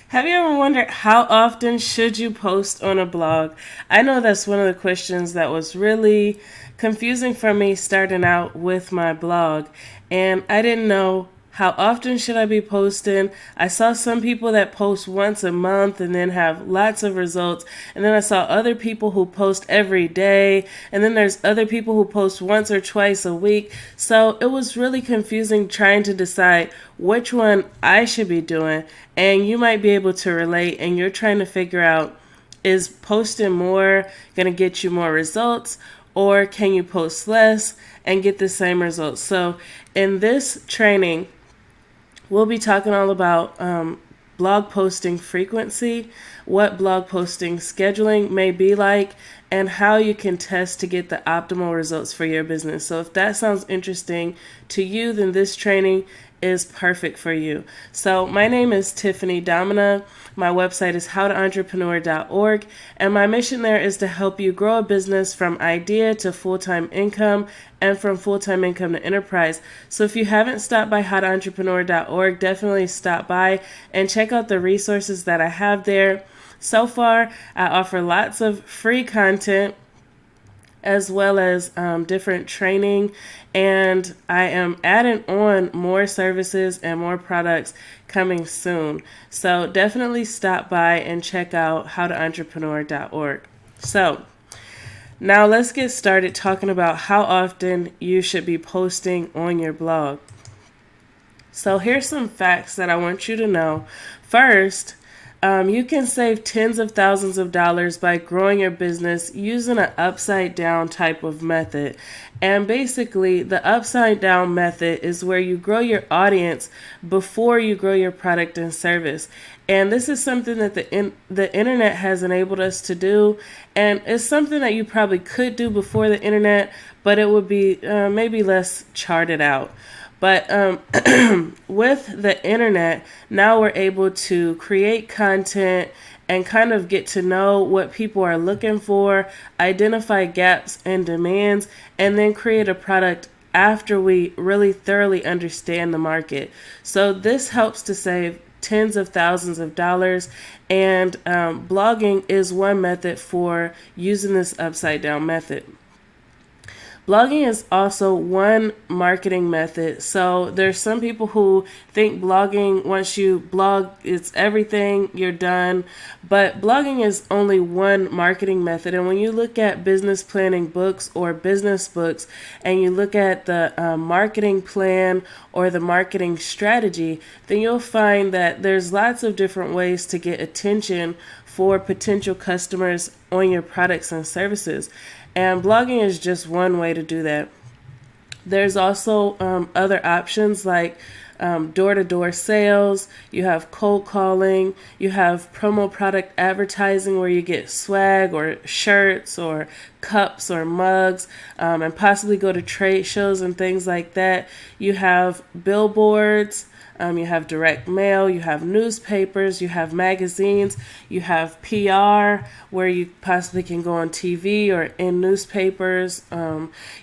Have you ever wondered how often should you post on a blog? I know that's one of the questions that was really confusing for me starting out with my blog, and I didn't know how often should I be posting. I saw some people that post once a month and then have lots of results, and then I saw other people who post every day, and then there's other people who post once or twice a week. So it was really confusing trying to decide which one I should be doing, and you might be able to relate, and you're trying to figure out, is posting more going to get you more results, or can you post less and get the same results? So in this training, we'll be talking all about blog posting frequency, what blog posting scheduling may be like, and how you can test to get the optimal results for your business. So if that sounds interesting to you, then this training is perfect for you. So my name is Tiffany Domena. My website is howtoentrepreneur.org, and my mission there is to help you grow a business from idea to full-time income and from full-time income to enterprise. So if you haven't stopped by howtoentrepreneur.org, definitely stop by and check out the resources that I have there. So far, I offer lots of free content as well as different training, and I am adding on more services and more products coming soon. So definitely stop by and check out howtoentrepreneur.org. So now let's get started talking about how often you should be posting on your blog. So here's some facts that I want you to know. First, you can save tens of thousands of dollars by growing your business using an upside down type of method. And basically, the upside down method is where you grow your audience before you grow your product and service. And this is something that the internet has enabled us to do. And it's something that you probably could do before the internet, but it would be maybe less charted out. But with the internet, now we're able to create content and kind of get to know what people are looking for, identify gaps and demands, and then create a product after we really thoroughly understand the market. So this helps to save tens of thousands of dollars, and blogging is one method for using this upside down method. Blogging is also one marketing method. So there's some people who think blogging, once you blog, it's everything, you're done. But blogging is only one marketing method. And when you look at business planning books or business books, and you look at the marketing plan or the marketing strategy, then you'll find that there's lots of different ways to get attention for potential customers on your products and services. And blogging is just one way to do that. There's also other options like door-to-door sales. You have cold calling. You have promo product advertising where you get swag or shirts or cups or mugs, and possibly go to trade shows and things like that. You have billboards. You have direct mail, you have newspapers, you have magazines, you have PR where you possibly can go on TV or in newspapers.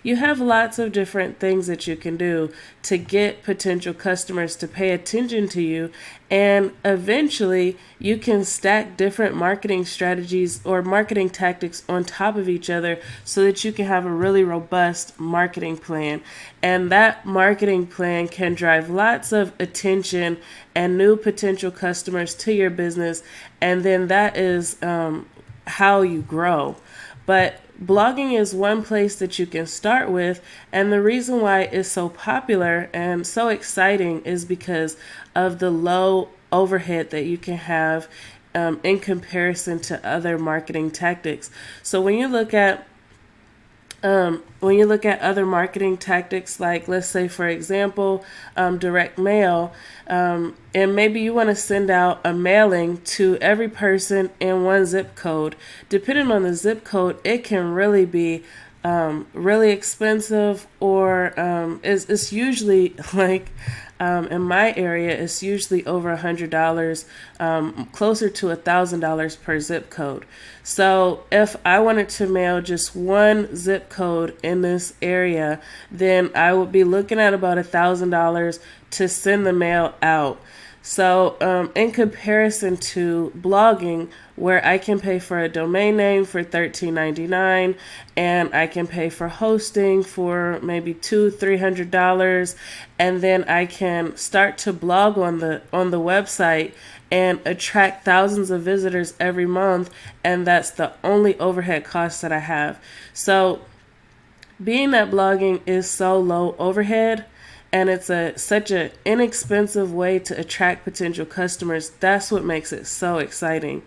You have lots of different things that you can do to get potential customers to pay attention to you. And eventually you can stack different marketing strategies or marketing tactics on top of each other so that you can have a really robust marketing plan. And that marketing plan can drive lots of attention and new potential customers to your business. And then that is how you grow. But blogging is one place that you can start with, and the reason why it's so popular and so exciting is because of the low overhead that you can have in comparison to other marketing tactics. So when you look at other marketing tactics, like let's say, for example, direct mail, and maybe you want to send out a mailing to every person in one zip code. Depending on the zip code, it can really be really expensive, or it's usually like in my area, it's usually over $100, closer to $1,000 per zip code. So if I wanted to mail just one zip code in this area, then I would be looking at about $1,000 to send the mail out. So, in comparison to blogging, where I can pay for a domain name for $13.99, and I can pay for hosting for maybe $200-300, and then I can start to blog on the website and attract thousands of visitors every month, and that's the only overhead cost that I have. So, being that blogging is so low overhead, and it's such an inexpensive way to attract potential customers, that's what makes it so exciting.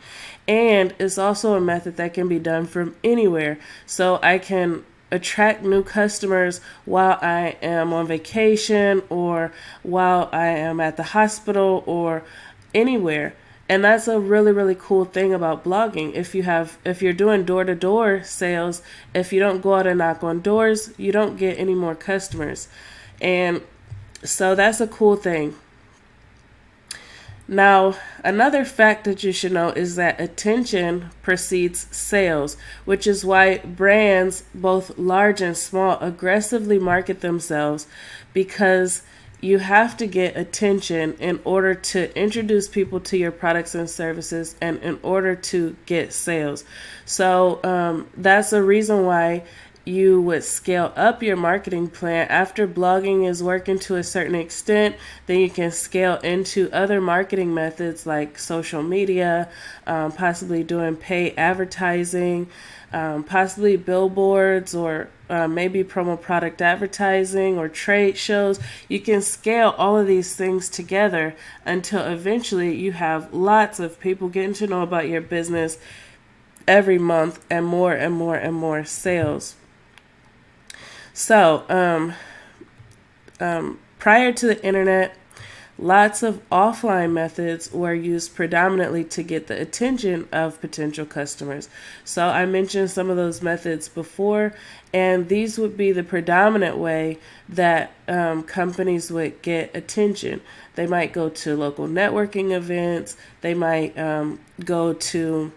And it's also a method that can be done from anywhere. So I can attract new customers while I am on vacation, or while I am at the hospital, or anywhere. And that's a really, really cool thing about blogging. If you're doing door-to-door sales, if you don't go out and knock on doors, you don't get any more customers. And so that's a cool thing. Now, another fact that you should know is that attention precedes sales, which is why brands, both large and small, aggressively market themselves, because you have to get attention in order to introduce people to your products and services, and in order to get sales. So that's a reason why you would scale up your marketing plan. After blogging is working to a certain extent, then you can scale into other marketing methods like social media, possibly doing paid advertising, possibly billboards, or maybe promo product advertising or trade shows. You can scale all of these things together until eventually you have lots of people getting to know about your business every month, and more and more and more sales. So, prior to the internet, lots of offline methods were used predominantly to get the attention of potential customers. So I mentioned some of those methods before, and these would be the predominant way that companies would get attention. They might go to local networking events. They might go to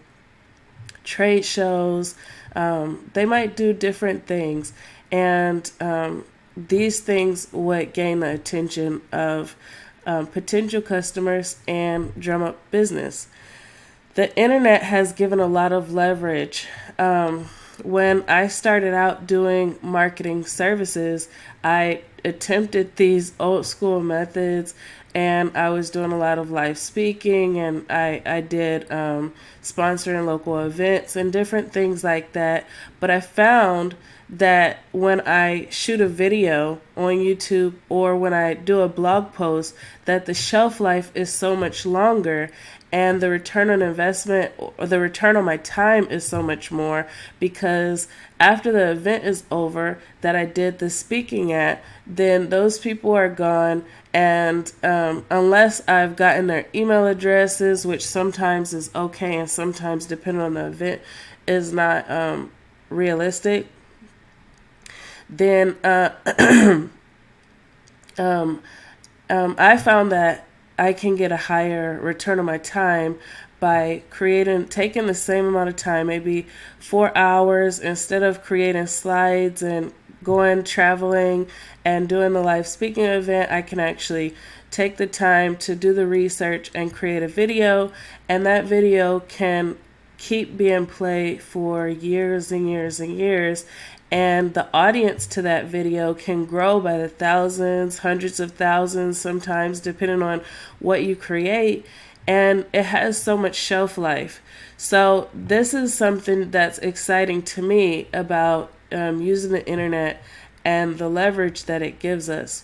trade shows. They might do different things. And these things would gain the attention of potential customers and drum up business. The internet has given a lot of leverage. When I started out doing marketing services, I attempted these old school methods, and I was doing a lot of live speaking, and I did sponsoring local events and different things like that. But I found that when I shoot a video on YouTube, or when I do a blog post, that the shelf life is so much longer, and the return on investment, or the return on my time, is so much more, because after the event is over that I did the speaking at, then those people are gone, and unless I've gotten their email addresses, which sometimes is okay and sometimes, depending on the event, is not realistic, then I found that I can get a higher return on my time by taking the same amount of time, maybe 4 hours, instead of creating slides and going traveling and doing the live speaking event. I can actually take the time to do the research and create a video, and that video can keep being played for years and years and years. And the audience to that video can grow by the thousands, hundreds of thousands, sometimes, depending on what you create. And it has so much shelf life. So this is something that's exciting to me about using the internet and the leverage that it gives us.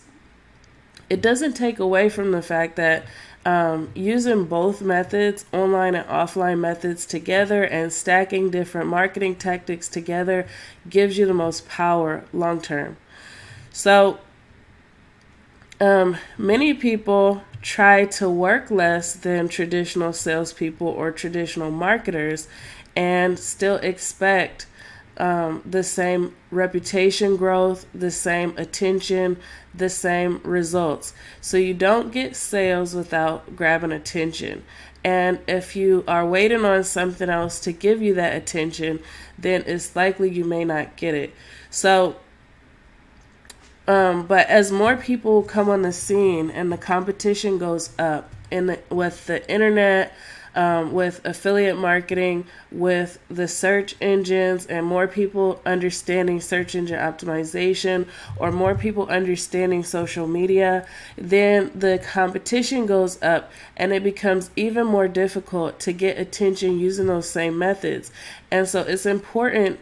It doesn't take away from the fact that using both methods, online and offline methods, together, and stacking different marketing tactics together, gives you the most power long term. So many people try to work less than traditional salespeople or traditional marketers, and still expect the same reputation growth, the same attention, the same results. So you don't get sales without grabbing attention. And if you are waiting on something else to give you that attention, then it's likely you may not get it. So, but as more people come on the scene and the competition goes up, with the internet, with affiliate marketing, with the search engines, and more people understanding search engine optimization, or more people understanding social media, then the competition goes up and it becomes even more difficult to get attention using those same methods. And so it's important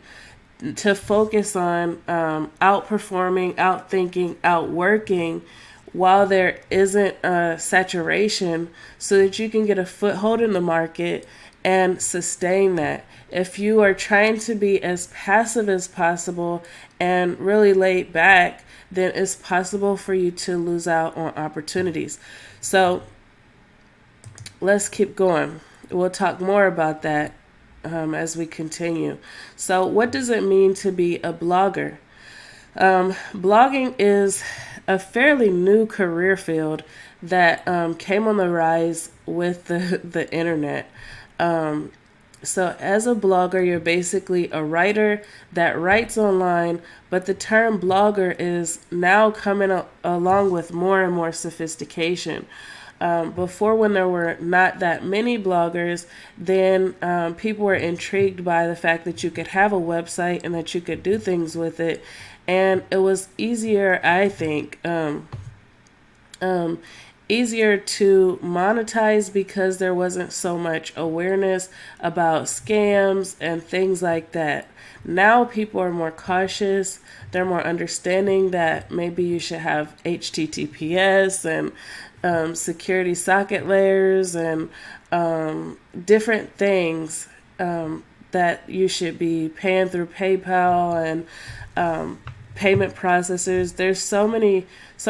to focus on outperforming, outthinking, outworking while there isn't a saturation, so that you can get a foothold in the market and sustain that. If you are trying to be as passive as possible and really laid back, then it's possible for you to lose out on opportunities. So let's keep going. We'll talk more about that as we continue. So, what does it mean to be a blogger? Blogging is a fairly new career field that came on the rise with the internet. So, as a blogger, you're basically a writer that writes online, but the term blogger is now coming along with more and more sophistication. Before, when there were not that many bloggers, then people were intrigued by the fact that you could have a website and that you could do things with it. And it was easier, I think, easier to monetize because there wasn't so much awareness about scams and things like that. Now people are more cautious. They're more understanding that maybe you should have HTTPS and security socket layers and different things that you should be paying through PayPal and payment processors. There's so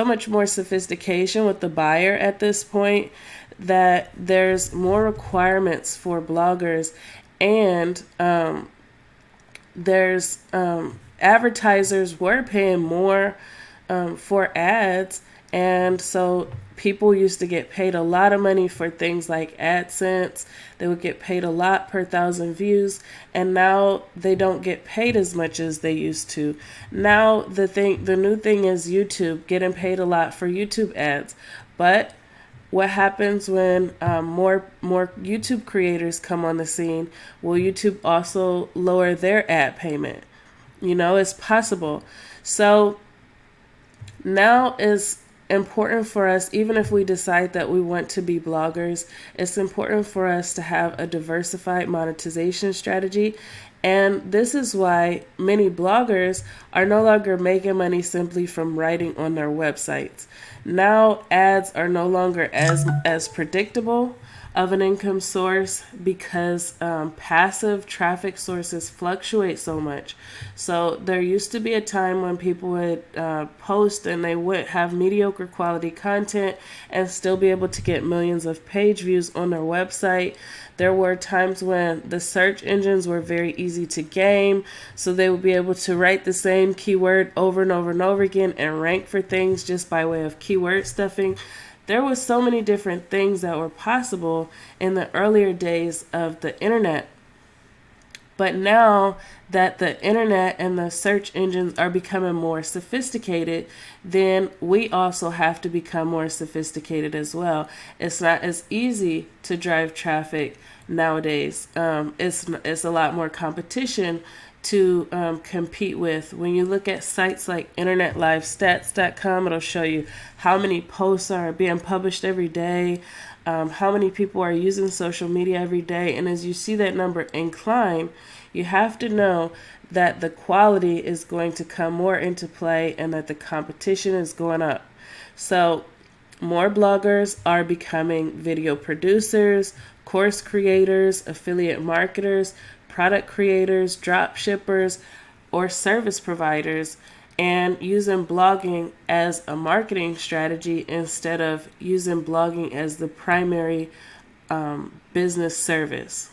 much more sophistication with the buyer at this point that there's more requirements for bloggers, and there's advertisers were paying more for ads, and so people used to get paid a lot of money for things like AdSense. They would get paid a lot per 1,000 views, and now they don't get paid as much as they used to. Now the new thing is YouTube, getting paid a lot for YouTube ads. But what happens when more YouTube creators come on the scene? Will YouTube also lower their ad payment? It's possible. So now is important for us, even if we decide that we want to be bloggers, it's important for us to have a diversified monetization strategy. And this is why many bloggers are no longer making money simply from writing on their websites. Now ads are no longer as predictable of an income source because passive traffic sources fluctuate so much. So there used to be a time when people would post and they would have mediocre quality content and still be able to get millions of page views on their website. There were times when the search engines were very easy to game, so they would be able to write the same keyword over and over and over again and rank for things just by way of keyword stuffing. There was so many different things that were possible in the earlier days of the internet. But now that the internet and the search engines are becoming more sophisticated, then we also have to become more sophisticated as well. It's not as easy to drive traffic nowadays. It's a lot more competition to compete with. When you look at sites like internetlivestats.com, it'll show you how many posts are being published every day, how many people are using social media every day. And as you see that number incline, you have to know that the quality is going to come more into play and that the competition is going up. So more bloggers are becoming video producers, course creators, affiliate marketers, product creators, drop shippers, or service providers, and using blogging as a marketing strategy instead of using blogging as the primary business service.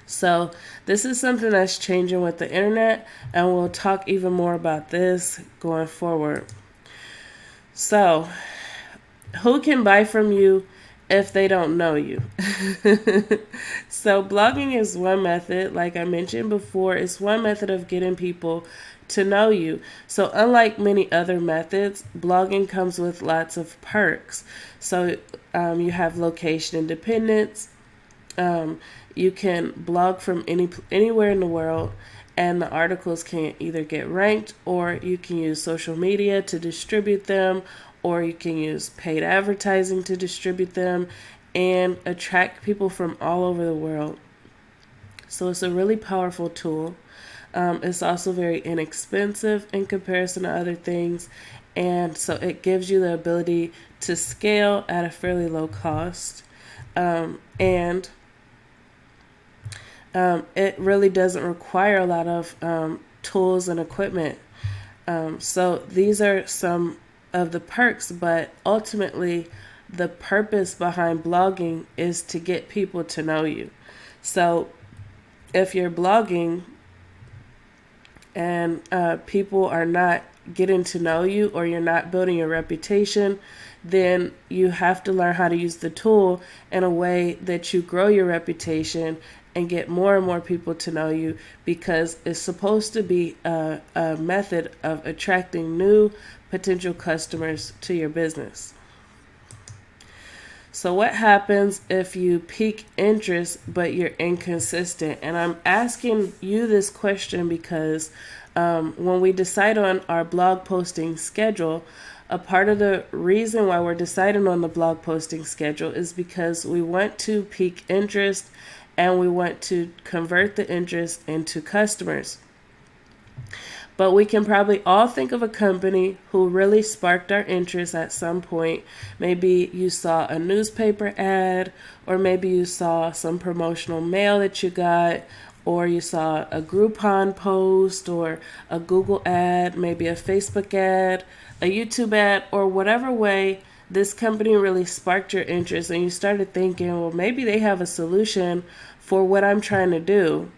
So this is something that's changing with the internet, and we'll talk even more about this going forward. So who can buy from you if they don't know you. So blogging is one method, like I mentioned before, it's one method of getting people to know you. So unlike many other methods, blogging comes with lots of perks. So you have location independence. You can blog from anywhere in the world, and the articles can either get ranked, or you can use social media to distribute them, or you can use paid advertising to distribute them and attract people from all over the world. So it's a really powerful tool. It's also very inexpensive in comparison to other things, and so it gives you the ability to scale at a fairly low cost. And it really doesn't require a lot of tools and equipment. So these are some of the perks, but ultimately the purpose behind blogging is to get people to know you. So if you're blogging and people are not getting to know you, or you're not building your reputation, then you have to learn how to use the tool in a way that you grow your reputation and get more and more people to know you, because it's supposed to be a method of attracting new potential customers to your business. So what happens if you pique interest but you're inconsistent? And I'm asking you this question because when we decide on our blog posting schedule, a part of the reason why we're deciding on the blog posting schedule is because we want to pique interest and we want to convert the interest into customers. But we can probably all think of a company who really sparked our interest at some point. Maybe you saw a newspaper ad, or maybe you saw some promotional mail that you got, or you saw a Groupon post, or a Google ad, maybe a Facebook ad, a YouTube ad, or whatever way this company really sparked your interest, and you started thinking, well, maybe they have a solution for what I'm trying to do.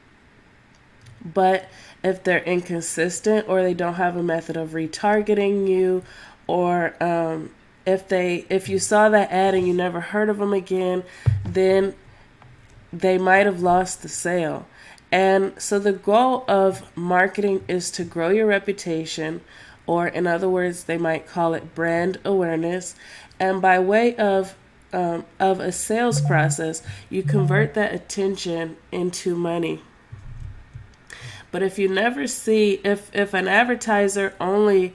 But if they're inconsistent, or they don't have a method of retargeting you, or if you saw that ad and you never heard of them again, then they might have lost the sale. And so the goal of marketing is to grow your reputation, or in other words, they might call it brand awareness. And by way of a sales process, you convert that attention into money. But if you never see, if an advertiser only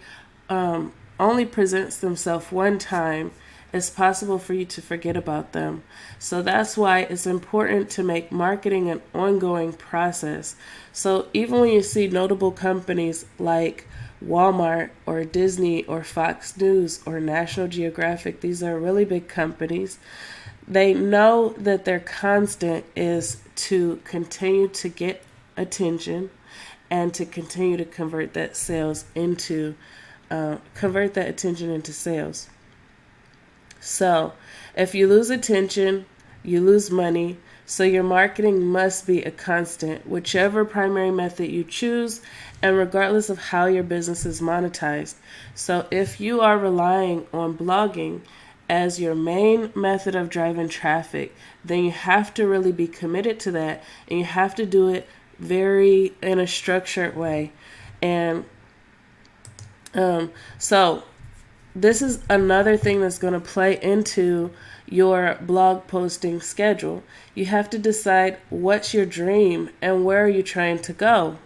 presents themselves one time, it's possible for you to forget about them. So that's why it's important to make marketing an ongoing process. So even when you see notable companies like Walmart or Disney or Fox News or National Geographic, these are really big companies. They know that their constant is to continue to get attention and to continue to convert that attention into sales. So if you lose attention, you lose money. So your marketing must be a constant, whichever primary method you choose, and regardless of how your business is monetized. So if you are relying on blogging as your main method of driving traffic, then you have to really be committed to that, and you have to do it very in a structured way. And so this is another thing that's going to play into your blog posting schedule. You have to decide what's your dream and where are you trying to go.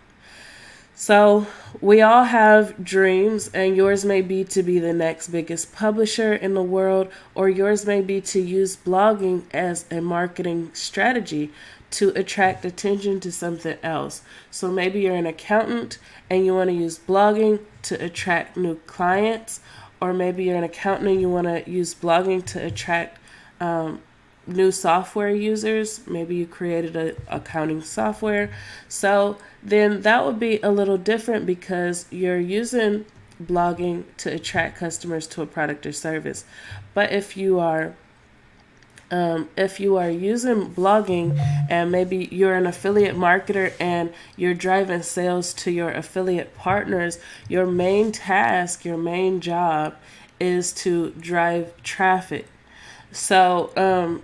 So we all have dreams, and yours may be to be the next biggest publisher in the world, or yours may be to use blogging as a marketing strategy to attract attention to something else. So maybe you're an accountant and you want to use blogging to attract new clients, or maybe you're an accountant and you want to use blogging to attract new software users. Maybe you created an accounting software. So then that would be a little different, because you're using blogging to attract customers to a product or service. But if you are using blogging, and maybe you're an affiliate marketer and you're driving sales to your affiliate partners, your main task, your main job is to drive traffic. So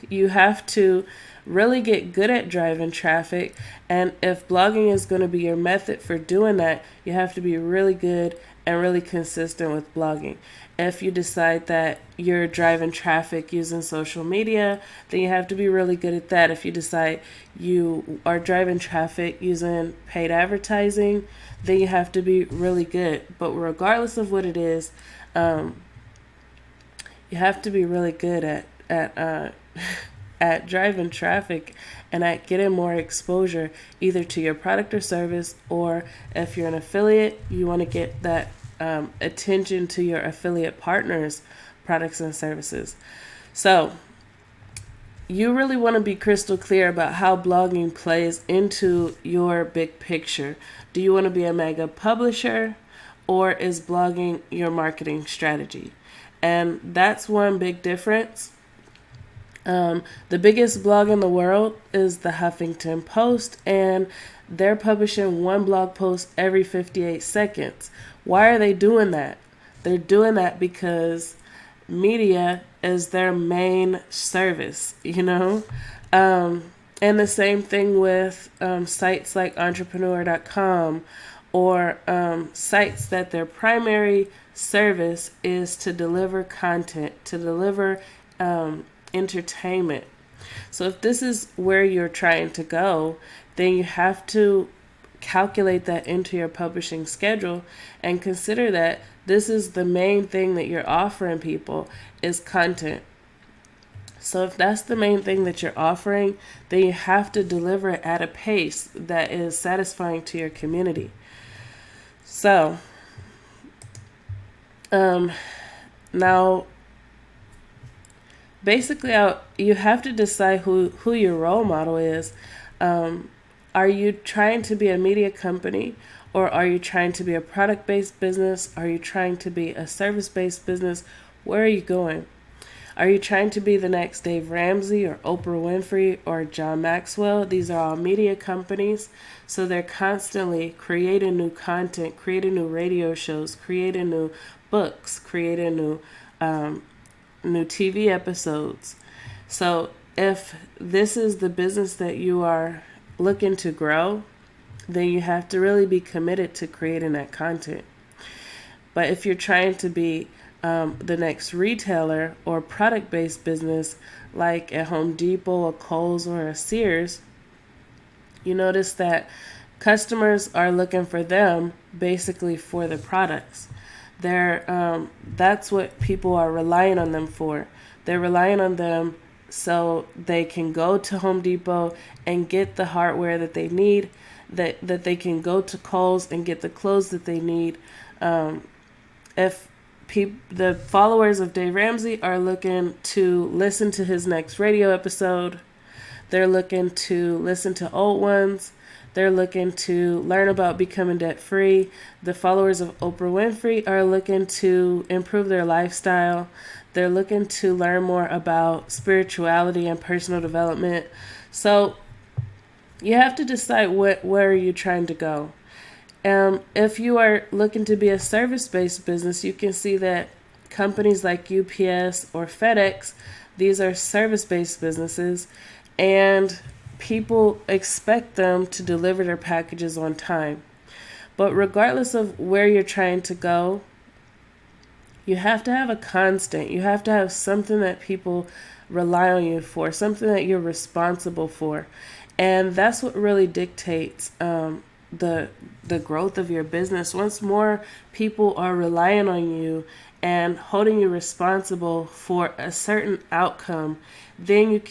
you have to really get good at driving traffic. And if blogging is going to be your method for doing that, you have to be really good and really consistent with blogging. If you decide that you're driving traffic using social media, then you have to be really good at that. If you decide you are driving traffic using paid advertising, then you have to be really good. But regardless of what it is, you have to be really good at at driving traffic and at getting more exposure either to your product or service, or if you're an affiliate, you want to get that attention to your affiliate partners' products and services. So you really want to be crystal clear about how blogging plays into your big picture. Do you want to be a mega publisher, or is blogging your marketing strategy? And that's one big difference. The biggest blog in the world is the Huffington Post, and they're publishing one blog post every 58 seconds. Why are they doing that? They're doing that because media is their main service, you know? And the same thing with sites like entrepreneur.com, or sites that their primary service is to deliver content, to deliver entertainment. So if this is where you're trying to go, then you have to calculate that into your publishing schedule and consider that this is the main thing that you're offering people is content. So if that's the main thing that you're offering, then you have to deliver it at a pace that is satisfying to your community. So now basically you have to decide who your role model is. Are you trying to be a media company, or are you trying to be a product-based business? Are you trying to be a service-based business? Where are you going? Are you trying to be the next Dave Ramsey or Oprah Winfrey or John Maxwell? These are all media companies. So they're constantly creating new content, creating new radio shows, creating new books, creating new TV episodes. So if this is the business that you are looking to grow, then you have to really be committed to creating that content. But if you're trying to be the next retailer or product-based business like a Home Depot, a Kohl's, or a Sears, you notice that customers are looking for them basically for the products. That's what people are relying on them for. They're relying on them so they can go to Home Depot and get the hardware that they need, that they can go to Kohl's and get the clothes that they need. If the followers of Dave Ramsey are looking to listen to his next radio episode, they're looking to listen to old ones, they're looking to learn about becoming debt free. The followers of Oprah Winfrey are looking to improve their lifestyle. They're looking to learn more about spirituality and personal development. So you have to decide where are you trying to go. If you are looking to be a service-based business, you can see that companies like UPS or FedEx, these are service-based businesses, and people expect them to deliver their packages on time. But regardless of where you're trying to go, you have to have a constant. You have to have something that people rely on you for, something that you're responsible for. And that's what really dictates the growth of your business. Once more people are relying on you and holding you responsible for a certain outcome, then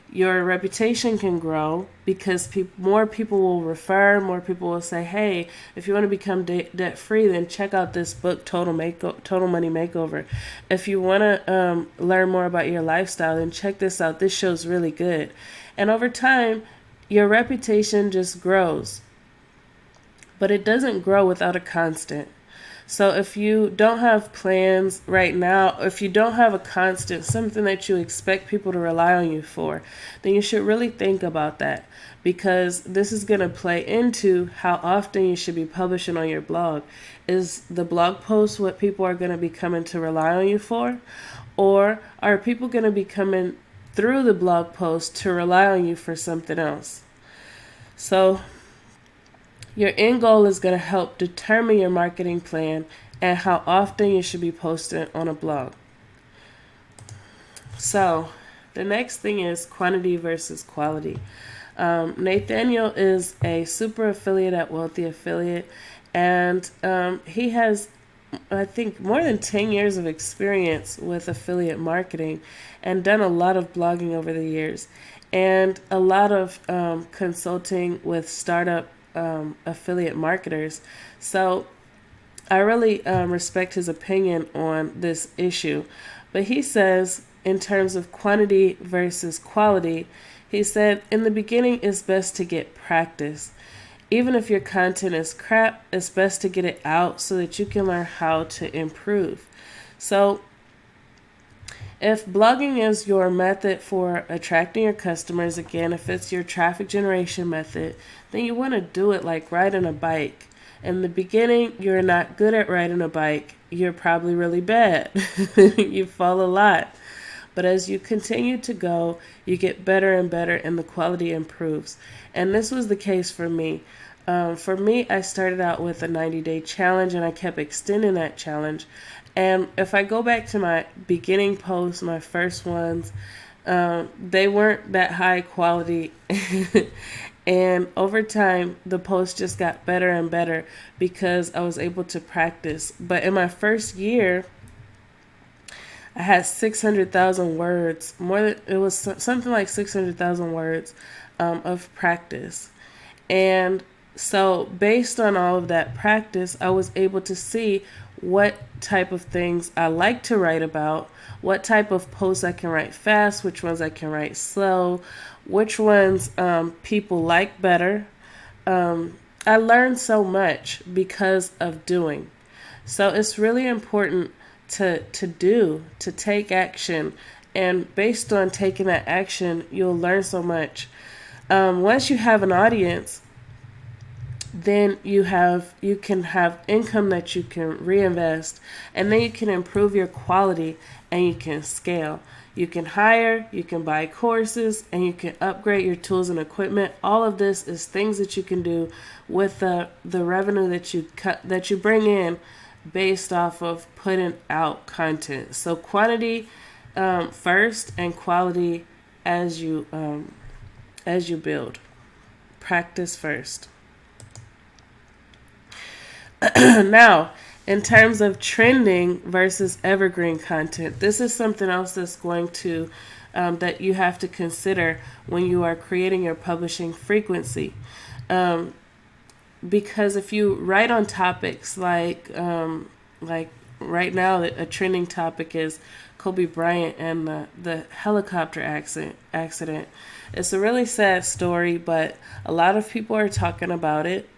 your reputation can grow because more people will refer, more people will say, hey, if you want to become debt free, then check out this book, Total Money Makeover. If you want to learn more about your lifestyle, then check this out. This show's really good. And over time, your reputation just grows. But it doesn't grow without a constant. So if you don't have plans right now, if you don't have a constant, something that you expect people to rely on you for, then you should really think about that, because this is going to play into how often you should be publishing on your blog. Is the blog post what people are going to be coming to rely on you for? Or are people going to be coming through the blog post to rely on you for something else? So your end goal is going to help determine your marketing plan and how often you should be posting on a blog. So the next thing is quantity versus quality. Nathaniel is a super affiliate at Wealthy Affiliate, and he has, I think, more than 10 years of experience with affiliate marketing and done a lot of blogging over the years and a lot of consulting with startup affiliate marketers. So I really respect his opinion on this issue. But he says, in terms of quantity versus quality, he said, in the beginning, it's best to get practice. Even if your content is crap, it's best to get it out so that you can learn how to improve. So if blogging is your method for attracting your customers, again, if it's your traffic generation method, then you want to do it like riding a bike. In the beginning, you're not good at riding a bike. You're probably really bad. You fall a lot. But as you continue to go, you get better and better and the quality improves. And this was the case for me. For me, I started out with a 90-day challenge and I kept extending that challenge. And if I go back to my beginning posts, my first ones, they weren't that high quality. And over time, the posts just got better and better because I was able to practice. But in my first year, I had 600,000 words, it was something like 600,000 words of practice. And so based on all of that practice, I was able to see what type of things I like to write about, what type of posts I can write fast, which ones I can write slow, which ones people like better. I learned so much because of doing. So it's really important to take action. And based on taking that action, you'll learn so much. Once you have an audience, then you can have income that you can reinvest, and then you can improve your quality and you can scale. You can hire, you can buy courses, and you can upgrade your tools and equipment. All of this is things that you can do with the revenue that you bring in based off of putting out content. So quantity first and quality as you build. Practice first. Now, in terms of trending versus evergreen content, this is something else that's going to that you have to consider when you are creating your publishing frequency. Because if you write on topics like right now, a trending topic is Kobe Bryant and the helicopter accident. It's a really sad story, but a lot of people are talking about it.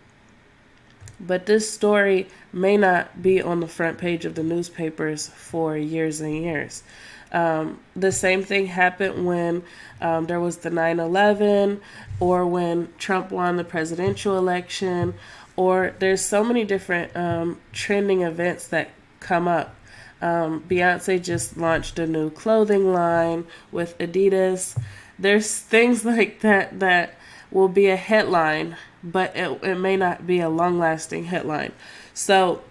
But this story may not be on the front page of the newspapers for years and years. The same thing happened when there was the 9/11, or when Trump won the presidential election, or there's so many different trending events that come up. Beyonce just launched a new clothing line with Adidas. There's things like that will be a headline, but it may not be a long-lasting headline. So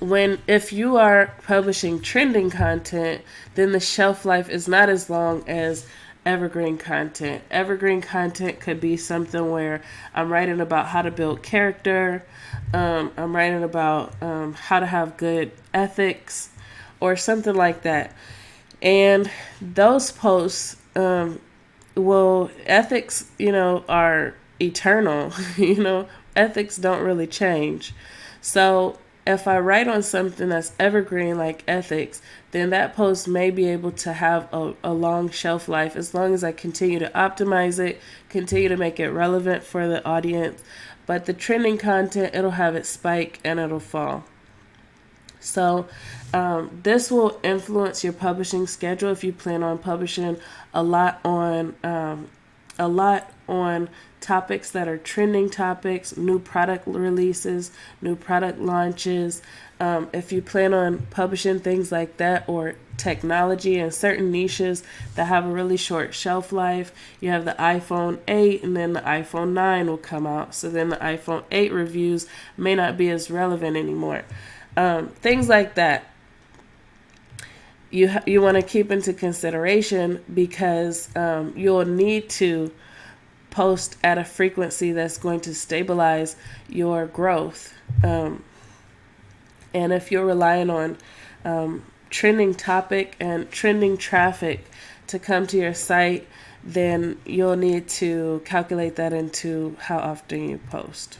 if you are publishing trending content, then the shelf life is not as long as evergreen content. Evergreen content could be something where I'm writing about how to build character, I'm writing about how to have good ethics, or something like that. And those posts, ethics, are eternal. Ethics don't really change. So if I write on something that's evergreen like ethics, then that post may be able to have a long shelf life as long as I continue to optimize it, continue to make it relevant for the audience. But the trending content, it'll have its spike and it'll fall. So this will influence your publishing schedule if you plan on publishing a lot on topics that are trending topics, new product releases, new product launches. If you plan on publishing things like that, or technology and certain niches that have a really short shelf life, you have the iPhone 8 and then the iPhone 9 will come out. So then the iPhone 8 reviews may not be as relevant anymore. Things like that you want to keep into consideration, because you'll need to post at a frequency that's going to stabilize your growth. And if you're relying on trending topic and trending traffic to come to your site, then you'll need to calculate that into how often you post.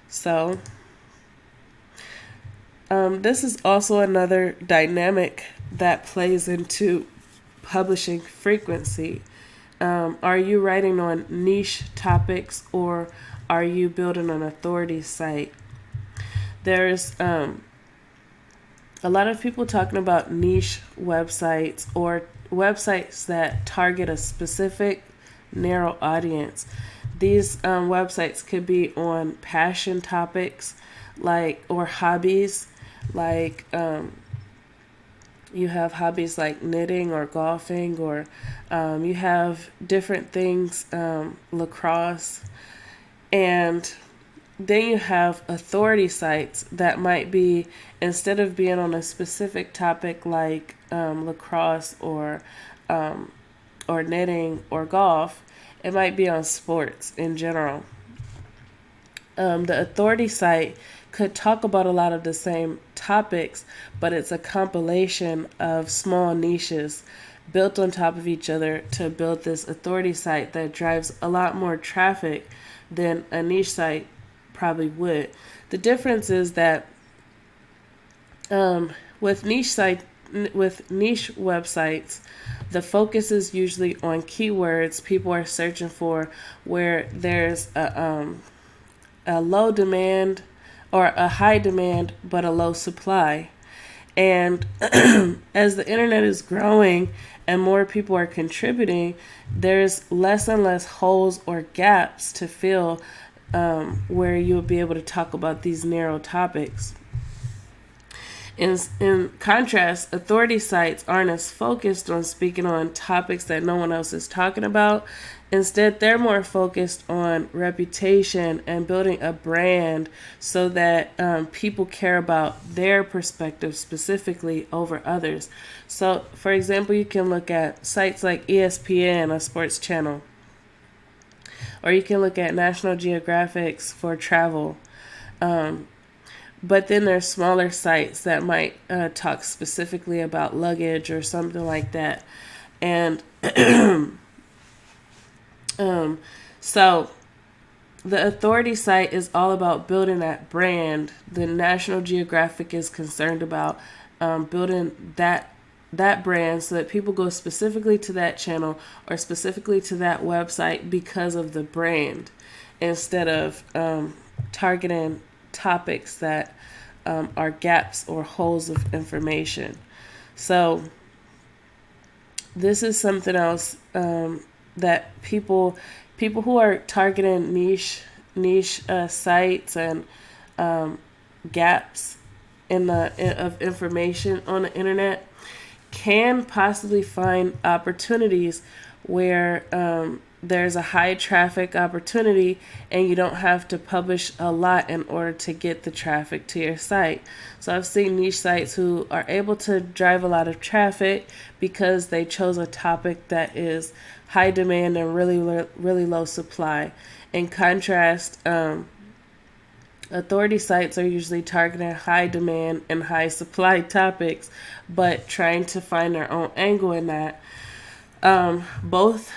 So this is also another dynamic that plays into publishing frequency. Are you writing on niche topics, or are you building an authority site? There's a lot of people talking about niche websites, or websites that target a specific narrow audience. These websites could be on passion topics, or hobbies, like you have hobbies like knitting or golfing, or you have different things, lacrosse. And then you have authority sites that might be, instead of being on a specific topic like lacrosse or knitting or golf, it might be on sports in general. The authority site could talk about a lot of the same topics, but it's a compilation of small niches built on top of each other to build this authority site that drives a lot more traffic than a niche site probably would. The difference is that with niche websites, the focus is usually on keywords people are searching for, where there's a low demand, or a high demand but a low supply. And as the internet is growing and more people are contributing, there's less and less holes or gaps to fill, where you'll be able to talk about these narrow topics. In contrast, authority sites aren't as focused on speaking on topics that no one else is talking about. Instead, they're more focused on reputation and building a brand, so that people care about their perspective specifically over others. So, for example, you can look at sites like ESPN, a sports channel, or you can look at National Geographic's for travel. But then there's smaller sites that might talk specifically about luggage or something like that. And so the authority site is all about building that brand. The National Geographic is concerned about building that brand, so that people go specifically to that channel or specifically to that website because of the brand, instead of targeting topics that are gaps or holes of information. So this is something else that people who are targeting niche sites and gaps of information on the internet can possibly find opportunities where there's a high traffic opportunity and you don't have to publish a lot in order to get the traffic to your site. So I've seen niche sites who are able to drive a lot of traffic because they chose a topic that is high demand and really low supply. In contrast, authority sites are usually targeting high demand and high supply topics, but trying to find their own angle in that. Both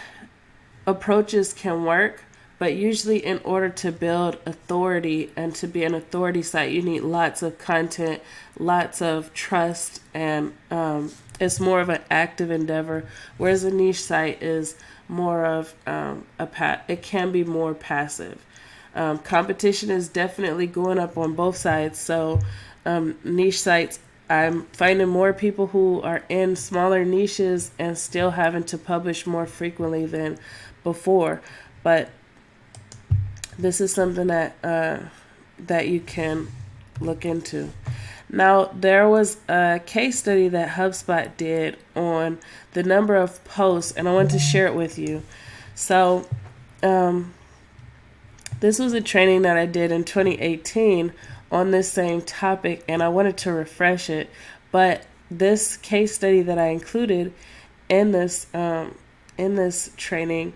approaches can work, but usually in order to build authority and to be an authority site, you need lots of content, lots of trust, and it's more of an active endeavor, whereas a niche site is more of it can be more passive. Competition is definitely going up on both sides, so niche sites, I'm finding more people who are in smaller niches and still having to publish more frequently than before. But this is something that you can look into. Now, there was a case study that HubSpot did on the number of posts, and I want to share it with you. So, this was a training that I did in 2018 on this same topic, and I wanted to refresh it. But this case study that I included in this training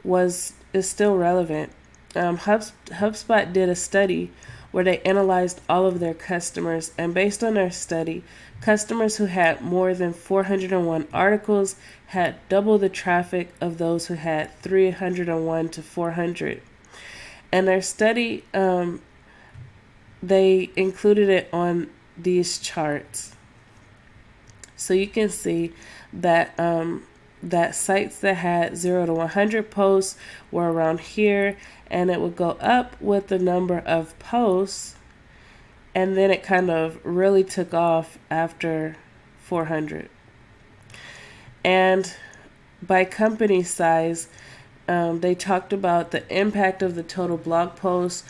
is still relevant. HubSpot did a study where they analyzed all of their customers, and based on their study, customers who had more than 401 articles had double the traffic of those who had 301 to 400. And their study, they included it on these charts. So you can see that that sites that had 0 to 100 posts were around here, and it would go up with the number of posts, and then it kind of really took off after 400. And by company size, they talked about the impact of the total blog posts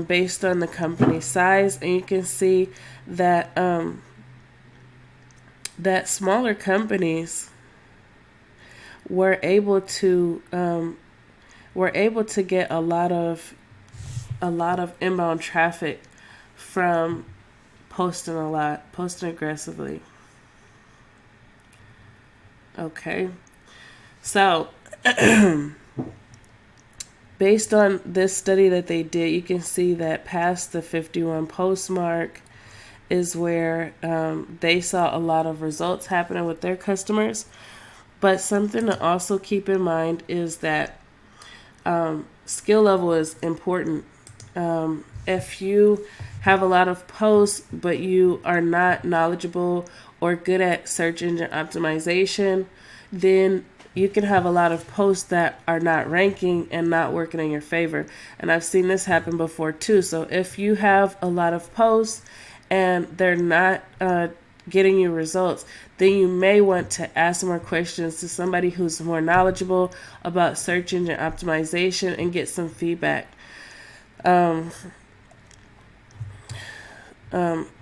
based on the company size, and you can see that that smaller companies were able to get a lot of inbound traffic from posting aggressively. Okay, so based on this study that they did, you can see that past the 51 post mark is where they saw a lot of results happening with their customers. But something to also keep in mind is that skill level is important. If you have a lot of posts, but you are not knowledgeable or good at search engine optimization, then you can have a lot of posts that are not ranking and not working in your favor. And I've seen this happen before too. So if you have a lot of posts and they're not getting you results, then you may want to ask more questions to somebody who's more knowledgeable about search engine optimization and get some feedback.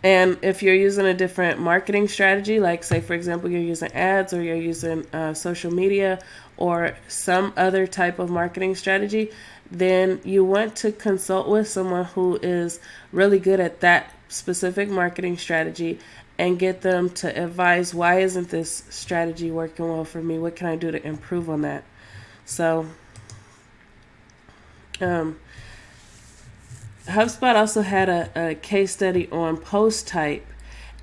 And if you're using a different marketing strategy, like say, for example, you're using ads or you're using social media or some other type of marketing strategy, then you want to consult with someone who is really good at that specific marketing strategy and get them to advise, why isn't this strategy working well for me? What can I do to improve on that? So, HubSpot also had a case study on post type,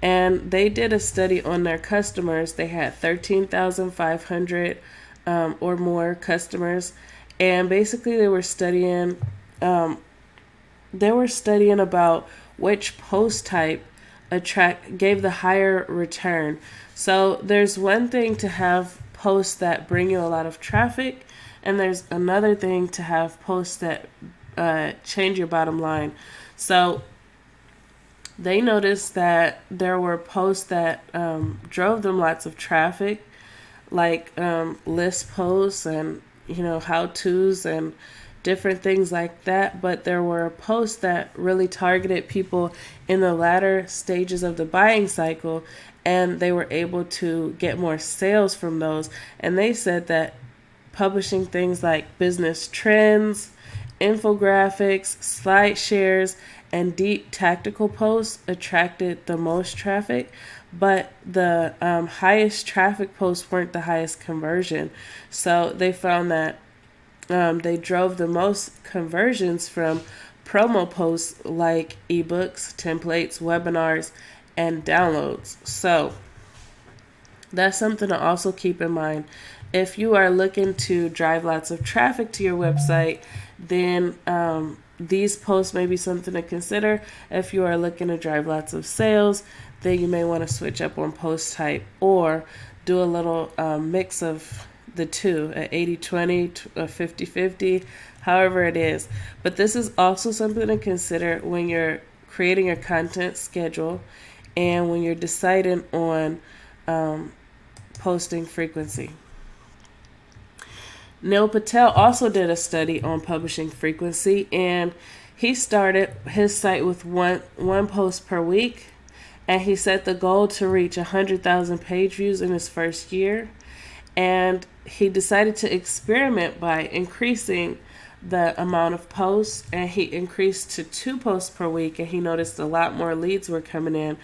and they did a study on their customers. They had 13,500 or more customers, and basically they were studying about which post type gave the higher return. So there's one thing to have posts that bring you a lot of traffic, and there's another thing to have posts that change your bottom line. So they noticed that there were posts that drove them lots of traffic, like list posts and how-tos and different things like that. But there were posts that really targeted people in the latter stages of the buying cycle, and they were able to get more sales from those. And they said that publishing things like business trends, infographics, slide shares, and deep tactical posts attracted the most traffic, but the highest traffic posts weren't the highest conversion. So they found that they drove the most conversions from promo posts like ebooks, templates, webinars, and downloads. So that's something to also keep in mind. If you are looking to drive lots of traffic to your website, then these posts may be something to consider. If you are looking to drive lots of sales, then you may want to switch up on post type or do a little mix of the two, an 80-20, a 50-50, however it is. But this is also something to consider when you're creating your content schedule, and when you're deciding on posting frequency. Neil Patel also did a study on publishing frequency, and he started his site with one post per week, and he set the goal to reach 100,000 page views in his first year. And he decided to experiment by increasing the amount of posts, and he increased to 2 posts per week, and he noticed a lot more leads were coming in.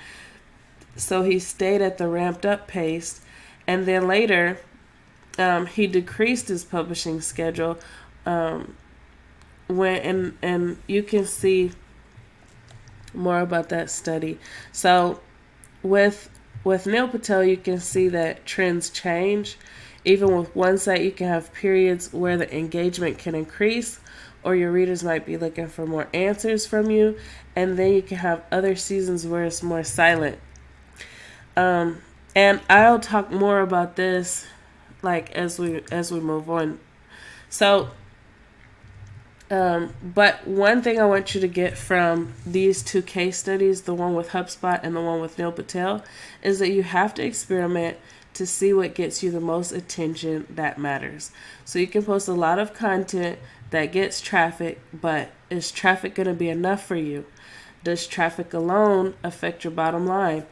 So he stayed at the ramped up pace, and then later he decreased his publishing schedule and you can see more about that study. So with Neil Patel, you can see that trends change. Even with one site, you can have periods where the engagement can increase, or your readers might be looking for more answers from you, and then you can have other seasons where it's more silent. And I'll talk more about this as we move on. So but one thing I want you to get from these 2 case studies, the one with HubSpot and the one with Neil Patel, is that you have to experiment to see what gets you the most attention that matters. So you can post a lot of content that gets traffic, but is traffic going to be enough for you? Does traffic alone affect your bottom line?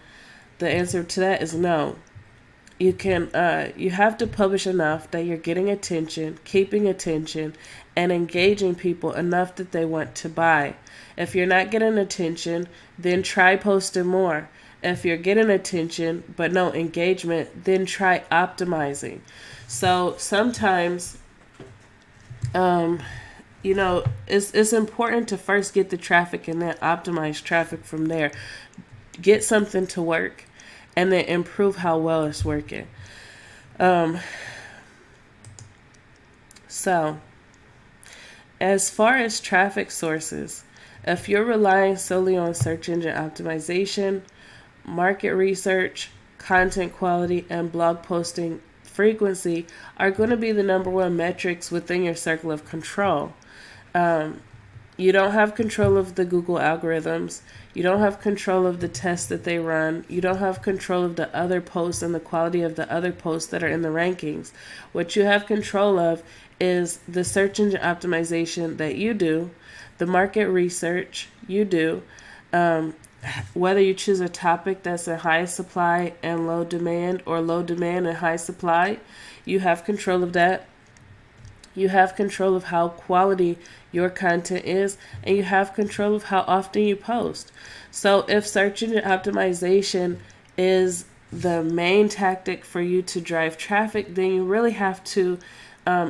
The answer to that is no. You have to publish enough that you're getting attention, keeping attention, and engaging people enough that they want to buy. If you're not getting attention, then try posting more. If you're getting attention but no engagement, then try optimizing. So sometimes, it's important to first get the traffic and then optimize traffic from there. Get something to work and then improve how well it's working. So, as far as traffic sources, if you're relying solely on search engine optimization, market research, content quality, and blog posting frequency are going to be the number one metrics within your circle of control. You don't have control of the Google algorithms. You don't have control of the tests that they run. You don't have control of the other posts and the quality of the other posts that are in the rankings. What you have control of is the search engine optimization that you do, the market research you do, whether you choose a topic that's in high supply and low demand, or low demand and high supply, you have control of that. You have control of how quality your content is, and you have control of how often you post. So if search engine optimization is the main tactic for you to drive traffic, then you really have to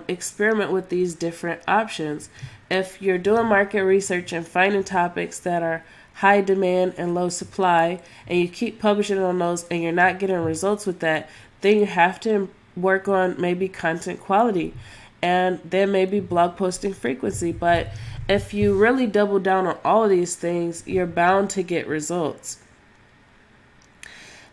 experiment with these different options. If you're doing market research and finding topics that are high demand and low supply, and you keep publishing on those and you're not getting results with that, then you have to work on maybe content quality and then maybe blog posting frequency. But if you really double down on all of these things, you're bound to get results.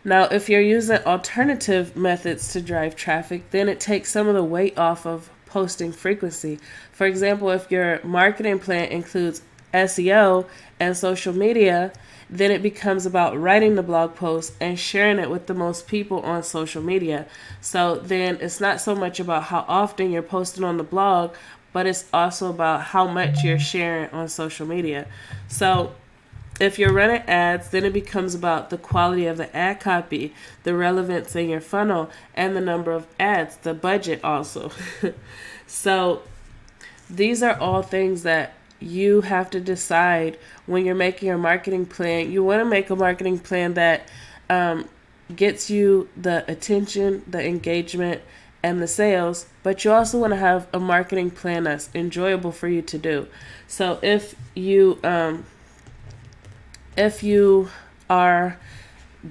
Now, if you're using alternative methods to drive traffic, then it takes some of the weight off of posting frequency. For example, if your marketing plan includes SEO and social media, then it becomes about writing the blog post and sharing it with the most people on social media. So then it's not so much about how often you're posting on the blog, but it's also about how much you're sharing on social media. So if you're running ads, then it becomes about the quality of the ad copy, the relevance in your funnel, and the number of ads, the budget also. So these are all things that you have to decide when you're making your marketing plan. You want to make a marketing plan that gets you the attention, the engagement, and the sales, but you also want to have a marketing plan that's enjoyable for you to do. So if you are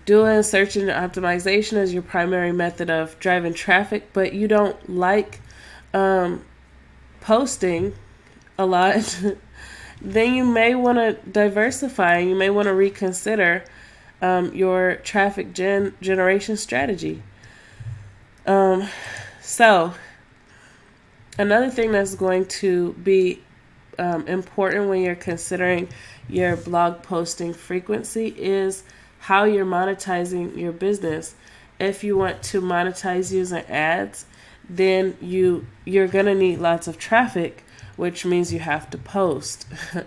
doing search engine optimization as your primary method of driving traffic, but you don't like posting a lot, then you may want to diversify. You may want to reconsider your traffic generation strategy. So another thing that's going to be important when you're considering your blog posting frequency is how you're monetizing your business. If you want to monetize using ads, then you're gonna need lots of traffic, which means you have to post.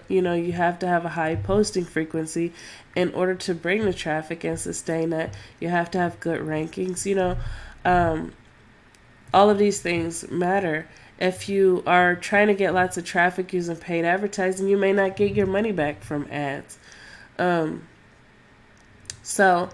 You have to have a high posting frequency in order to bring the traffic and sustain that. You have to have good rankings. All of these things matter. If you are trying to get lots of traffic using paid advertising, you may not get your money back from ads. So,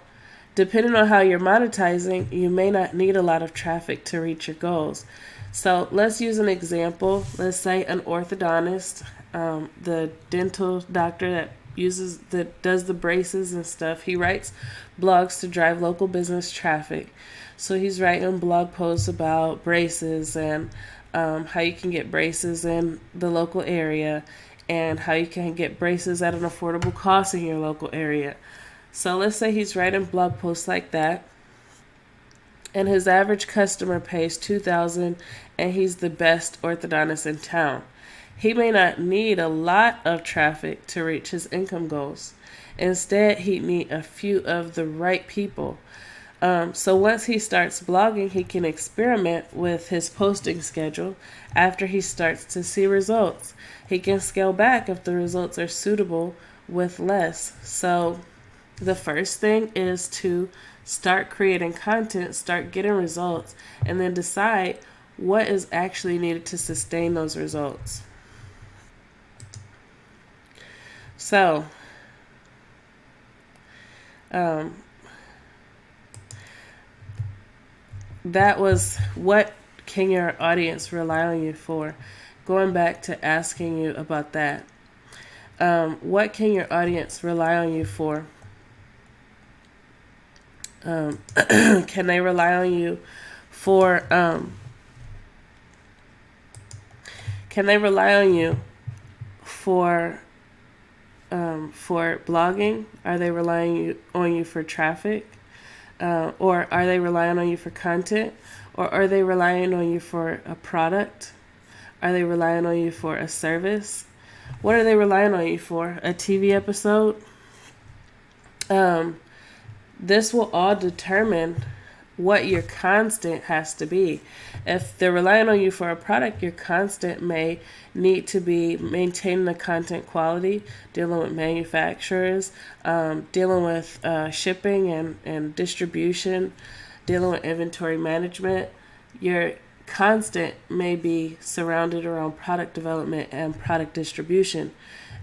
depending on how you're monetizing, you may not need a lot of traffic to reach your goals. So, let's use an example. Let's say an orthodontist, the dental doctor that does the braces and stuff. He writes blogs to drive local business traffic. So he's writing blog posts about braces and how you can get braces in the local area and how you can get braces at an affordable cost in your local area. So let's say he's writing blog posts like that, and his average customer pays $2,000, and he's the best orthodontist in town. He may not need a lot of traffic to reach his income goals. Instead, he'd need a few of the right people. So once he starts blogging, he can experiment with his posting schedule. After he starts to see results, he can scale back if the results are suitable with less. So the first thing is to start creating content, start getting results, and then decide what is actually needed to sustain those results. So, that was what can your audience rely on you for? Going back to asking you about that. What can your audience rely on you for? Can they rely on you for for blogging? Are they relying on you for traffic? Or are they relying on you for content? Or are they relying on you for a product? Are they relying on you for a service? What are they relying on you for? A TV episode? This will all determine what your constant has to be. If they're relying on you for a product, your constant may need to be maintaining the content quality, dealing with manufacturers, dealing with shipping and distribution, dealing with inventory management. Your constant may be surrounded around product development and product distribution.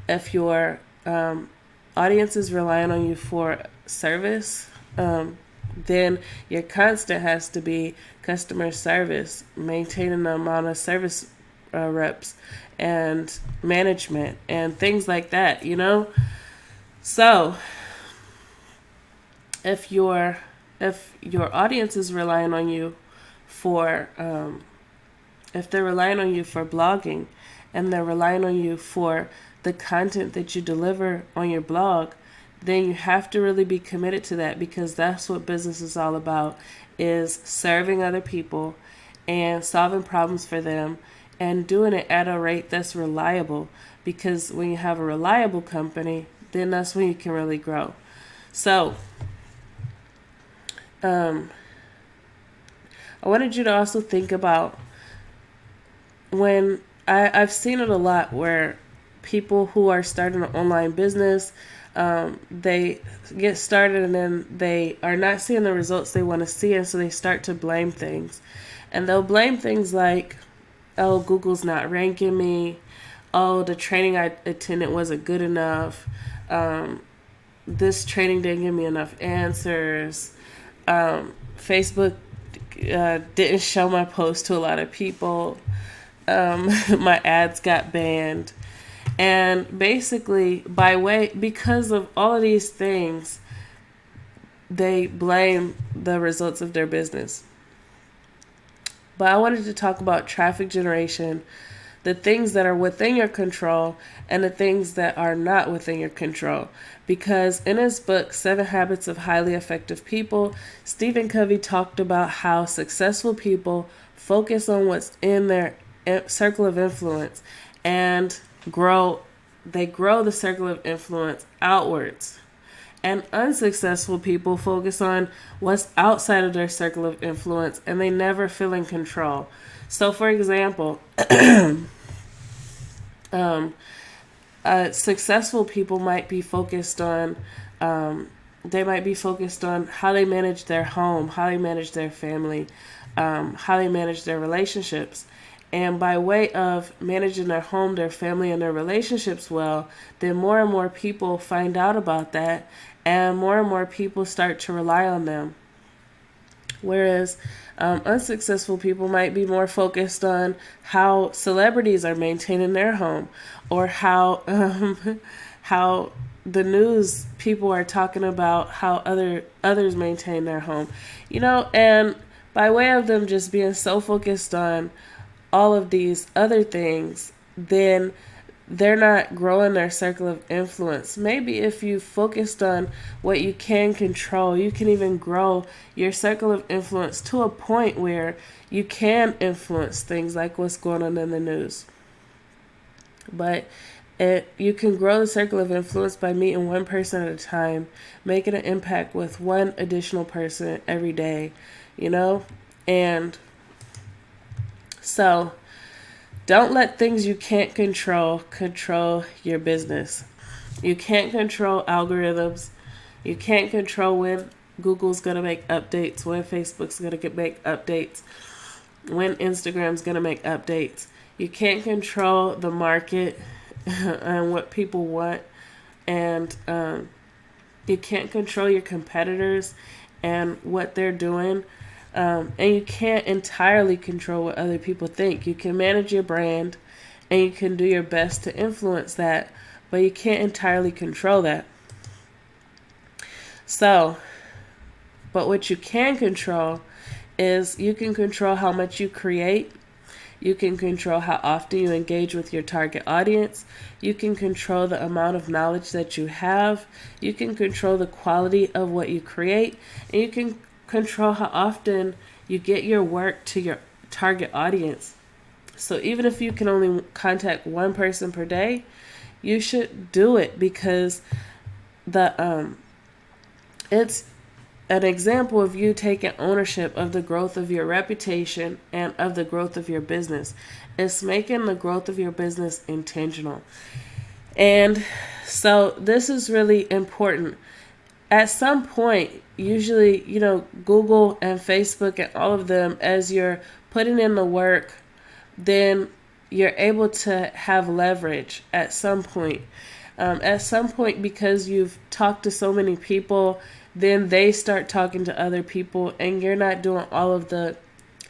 If your audience is relying on you for service, then your constant has to be customer service, maintaining the amount of service reps and management and things like that, So if your audience is relying on you for, if they're relying on you for blogging and they're relying on you for the content that you deliver on your blog, then you have to really be committed to that, because that's what business is all about, is serving other people and solving problems for them and doing it at a rate that's reliable. Because when you have a reliable company, then that's when you can really grow. So, I wanted you to also think about when I've seen it a lot where people who are starting an online business, they get started and then they are not seeing the results they want to see, and so they start to blame things. And they'll blame things like, oh, Google's not ranking me. Oh, the training I attended wasn't good enough. This training didn't give me enough answers. Facebook didn't show my post to a lot of people. My ads got banned. And basically, because of all of these things, they blame the results of their business. But I wanted to talk about traffic generation, the things that are within your control and the things that are not within your control. Because in his book, 7 Habits of Highly Effective People, Stephen Covey talked about how successful people focus on what's in their circle of influence. And grow the circle of influence outwards. And unsuccessful people focus on what's outside of their circle of influence and they never feel in control. So, for example, successful people might be focused on, they might be focused on how they manage their home, how they manage their family, how they manage their relationships. And by way of managing their home, their family, and their relationships well, then more and more people find out about that, and more people start to rely on them. Whereas unsuccessful people might be more focused on how celebrities are maintaining their home, or how the news people are talking about how others maintain their home, and by way of them just being so focused on all of these other things, then they're not growing their circle of influence. Maybe if you focused on what you can control, you can even grow your circle of influence to a point where you can influence things like what's going on in the news. But you can grow the circle of influence by meeting one person at a time, making an impact with one additional person every day, And so don't let things you can't control your business. You can't control algorithms. You can't control when Google's going to make updates, when Facebook's going to make updates, when Instagram's going to make updates. You can't control the market and what people want. And you can't control your competitors and what they're doing. And you can't entirely control what other people think. You can manage your brand and you can do your best to influence that, but you can't entirely control that. So, but what you can control is you can control how much you create. You can control how often you engage with your target audience. You can control the amount of knowledge that you have. You can control the quality of what you create. And you can control how often you get your work to your target audience. So even if you can only contact one person per day, you should do it, because it's an example of you taking ownership of the growth of your reputation and of the growth of your business. It's making the growth of your business intentional. And so this is really important. At some point, usually, Google and Facebook and all of them, as you're putting in the work, then you're able to have leverage at some point. Because you've talked to so many people, then they start talking to other people, and you're not doing all of the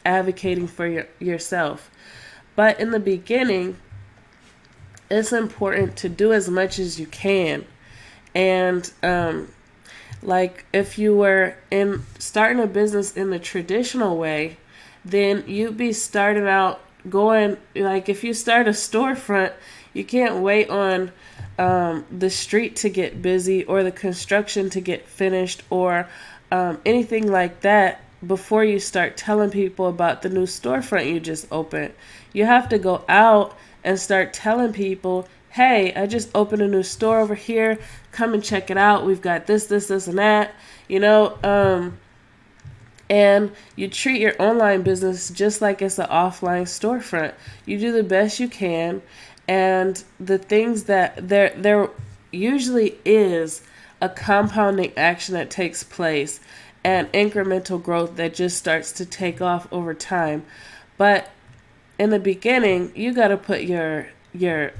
advocating for yourself. But in the beginning, it's important to do as much as you can. And like if you were starting a business in the traditional way, then you'd be starting out going, like if you start a storefront, you can't wait on the street to get busy or the construction to get finished or anything like that before you start telling people about the new storefront you just opened. You have to go out and start telling people, hey, I just opened a new store over here. Come and check it out. We've got this, and that, and you treat your online business just like it's an offline storefront. You do the best you can. And the things that there usually is a compounding action that takes place and incremental growth that just starts to take off over time. But in the beginning, you got to put your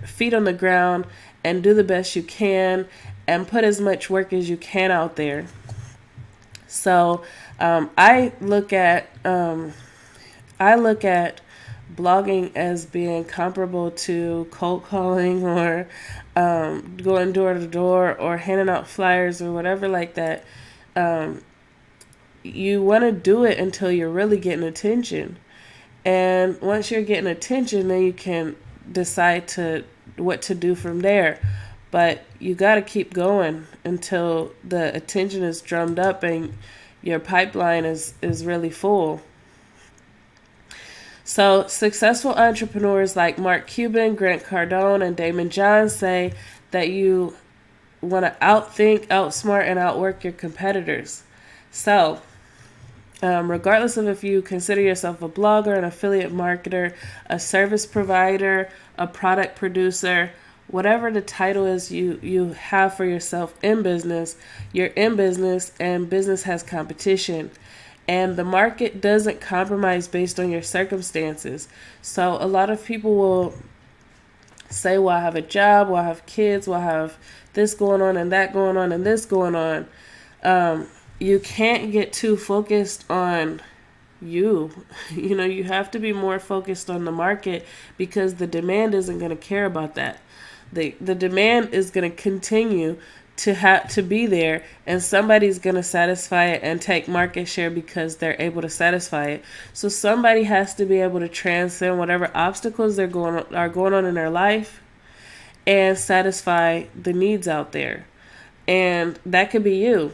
feet on the ground and do the best you can and put as much work as you can out there. So I look at blogging as being comparable to cold calling or going door to door or handing out flyers or whatever like that. You want to do it until you're really getting attention. And once you're getting attention, then you can decide what to do from there. But you got to keep going until the attention is drummed up and your pipeline is really full. So successful entrepreneurs like Mark Cuban, Grant Cardone, and Daymond John say that you want to outthink, outsmart, and outwork your competitors. So regardless of if you consider yourself a blogger, an affiliate marketer, a service provider, a product producer, whatever the title is you have for yourself in business, you're in business and business has competition. And the market doesn't compromise based on your circumstances. So a lot of people will say, well, I have a job, well, I have kids, well, I have this going on and that going on and this going on. You can't get too focused on you. You have to be more focused on the market because the demand isn't going to care about that. The demand is going to continue to be there, and somebody's going to satisfy it and take market share because they're able to satisfy it. So somebody has to be able to transcend whatever obstacles are going on in their life and satisfy the needs out there. And that could be you.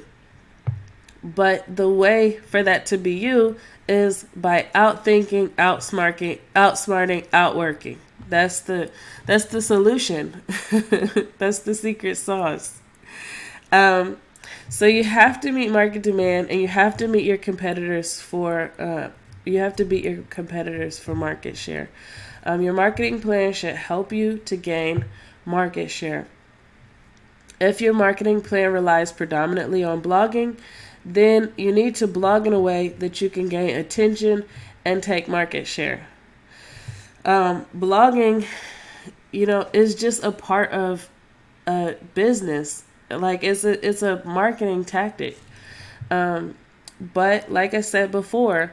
But the way for that to be you is by outthinking, outsmarting, outworking. That's the solution. That's the secret sauce. So you have to meet market demand, and you have to meet your competitors for market share. Your marketing plan should help you to gain market share. If your marketing plan relies predominantly on blogging, then you need to blog in a way that you can gain attention and take market share. Blogging, is just a part of a business. Like it's a marketing tactic. But like I said before,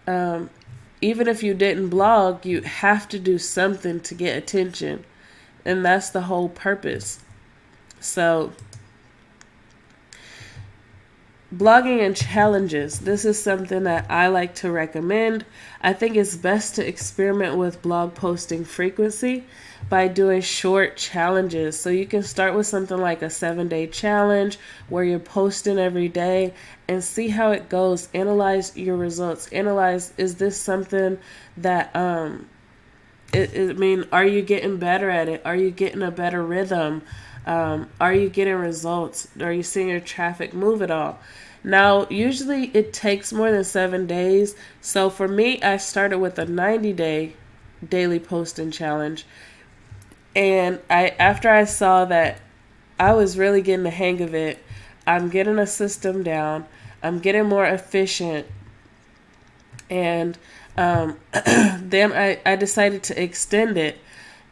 even if you didn't blog, you have to do something to get attention. And that's the whole purpose. So blogging and challenges. This is something that I like to recommend. I think it's best to experiment with blog posting frequency by doing short challenges. So you can start with something like a 7-day challenge where you're posting every day and see how it goes. Analyze your results. Analyze, is this something that, are you getting better at it? Are you getting a better rhythm? Are you getting results? Are you seeing your traffic move at all? Now, usually it takes more than 7 days. So for me, I started with a 90-day daily posting challenge. And after I saw that I was really getting the hang of it, I'm getting a system down, I'm getting more efficient. And then I decided to extend it.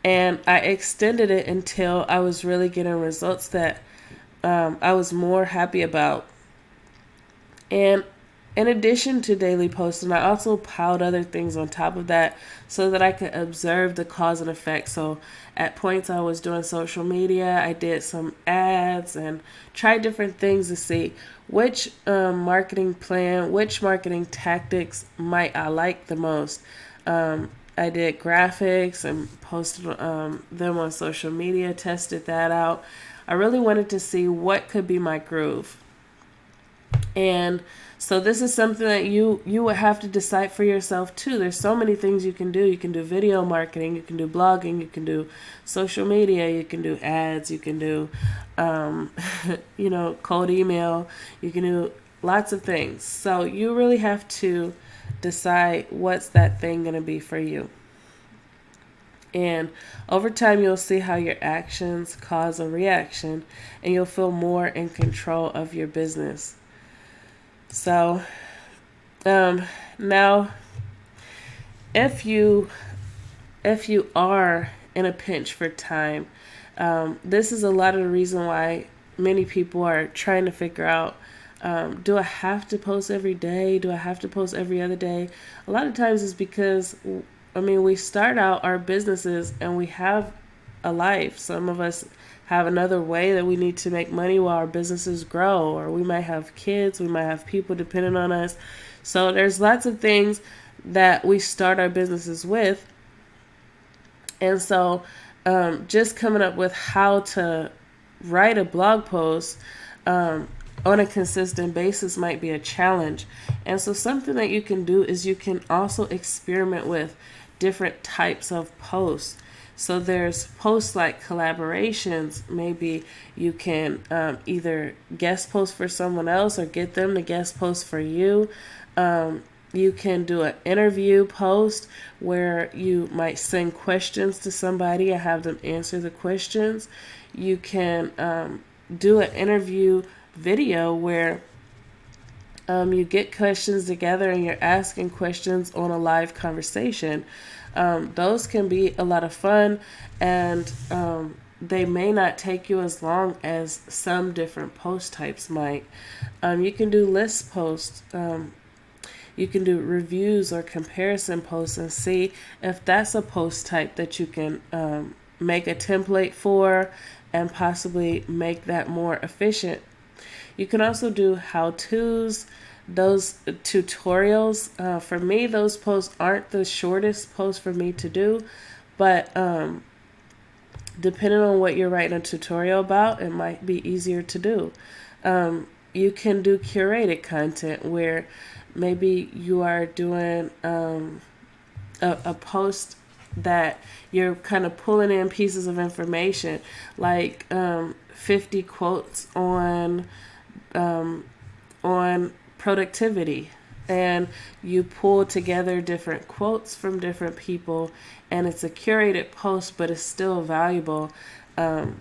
And I extended it until I was really getting results that I was more happy about. And in addition to daily posting, I also piled other things on top of that so that I could observe the cause and effect. So at points I was doing social media, I did some ads and tried different things to see which marketing plan, which marketing tactics might I like the most. I did graphics and posted them on social media, tested that out. I really wanted to see what could be my groove. And so this is something that you would have to decide for yourself too. There's so many things you can do. You can do video marketing, you can do blogging, you can do social media, you can do ads, you can do, cold email, you can do lots of things. So you really have to decide what's that thing going to be for you. And over time, you'll see how your actions cause a reaction, and you'll feel more in control of your business. So now, if you are in a pinch for time, this is a lot of the reason why many people are trying to figure out, do I have to post every day? Do I have to post every other day? A lot of times it's because, we start out our businesses and we have a life. Some of us have another way that we need to make money while our businesses grow, or we might have kids, we might have people depending on us. So there's lots of things that we start our businesses with. And so just coming up with how to write a blog post on a consistent basis might be a challenge. And so something that you can do is you can also experiment with different types of posts. So there's posts like collaborations. Maybe you can either guest post for someone else or get them to guest post for you. You can do an interview post where you might send questions to somebody and have them answer the questions. You can do an interview video where you get questions together and you're asking questions on a live conversation. Those can be a lot of fun, and they may not take you as long as some different post types might. You can do list posts. You can do reviews or comparison posts and see if that's a post type that you can make a template for and possibly make that more efficient. You can also do how-tos, those tutorials. For me, those posts aren't the shortest posts for me to do, but depending on what you're writing a tutorial about, it might be easier to do. You can do curated content where maybe you are doing a post that you're kind of pulling in pieces of information, like 50 quotes on productivity, and you pull together different quotes from different people, and it's a curated post, but it's still valuable. And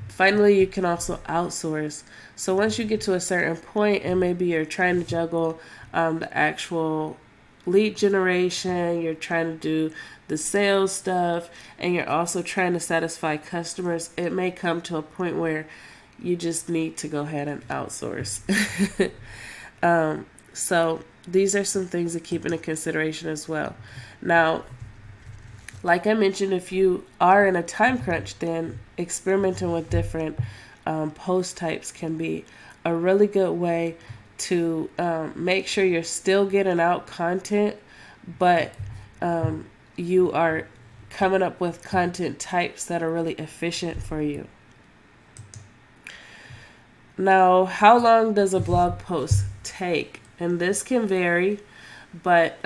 finally, you can also outsource. So once you get to a certain point, and maybe you're trying to juggle the actual lead generation, you're trying to do the sales stuff, and you're also trying to satisfy customers, it may come to a point where you just need to go ahead and outsource. So these are some things to keep into consideration as well. Now, like I mentioned, if you are in a time crunch, then experimenting with different post types can be a really good way to make sure you're still getting out content, but you are coming up with content types that are really efficient for you. Now, how long does a blog post take? And this can vary, but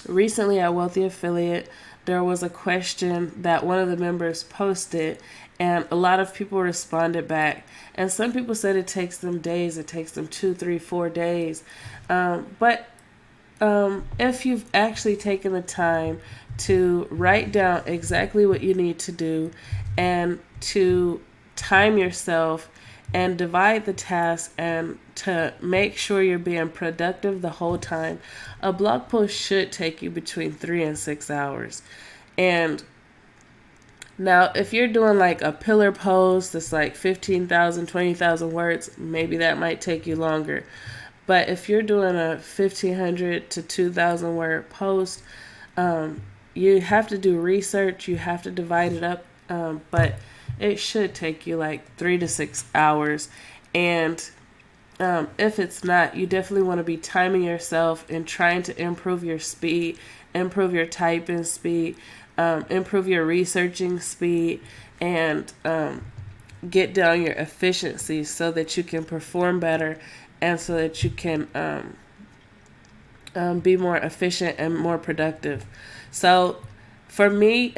recently at Wealthy Affiliate, there was a question that one of the members posted, and a lot of people responded back. And some people said it takes them days, it takes them 2, 3, 4 days. But if you've actually taken the time to write down exactly what you need to do and to time yourself and divide the task and to make sure you're being productive the whole time, a blog post should take you between 3 and 6 hours. And now, if you're doing like a pillar post that's like 15,000, 20,000 words, maybe that might take you longer. But if you're doing a 1,500 to 2,000 word post, you have to do research, you have to divide it up, but it should take you like 3 to 6 hours. And if it's not, you definitely want to be timing yourself and trying to improve your speed, improve your typing speed, improve your researching speed, and get down your efficiency so that you can perform better and so that you can be more efficient and more productive. So for me,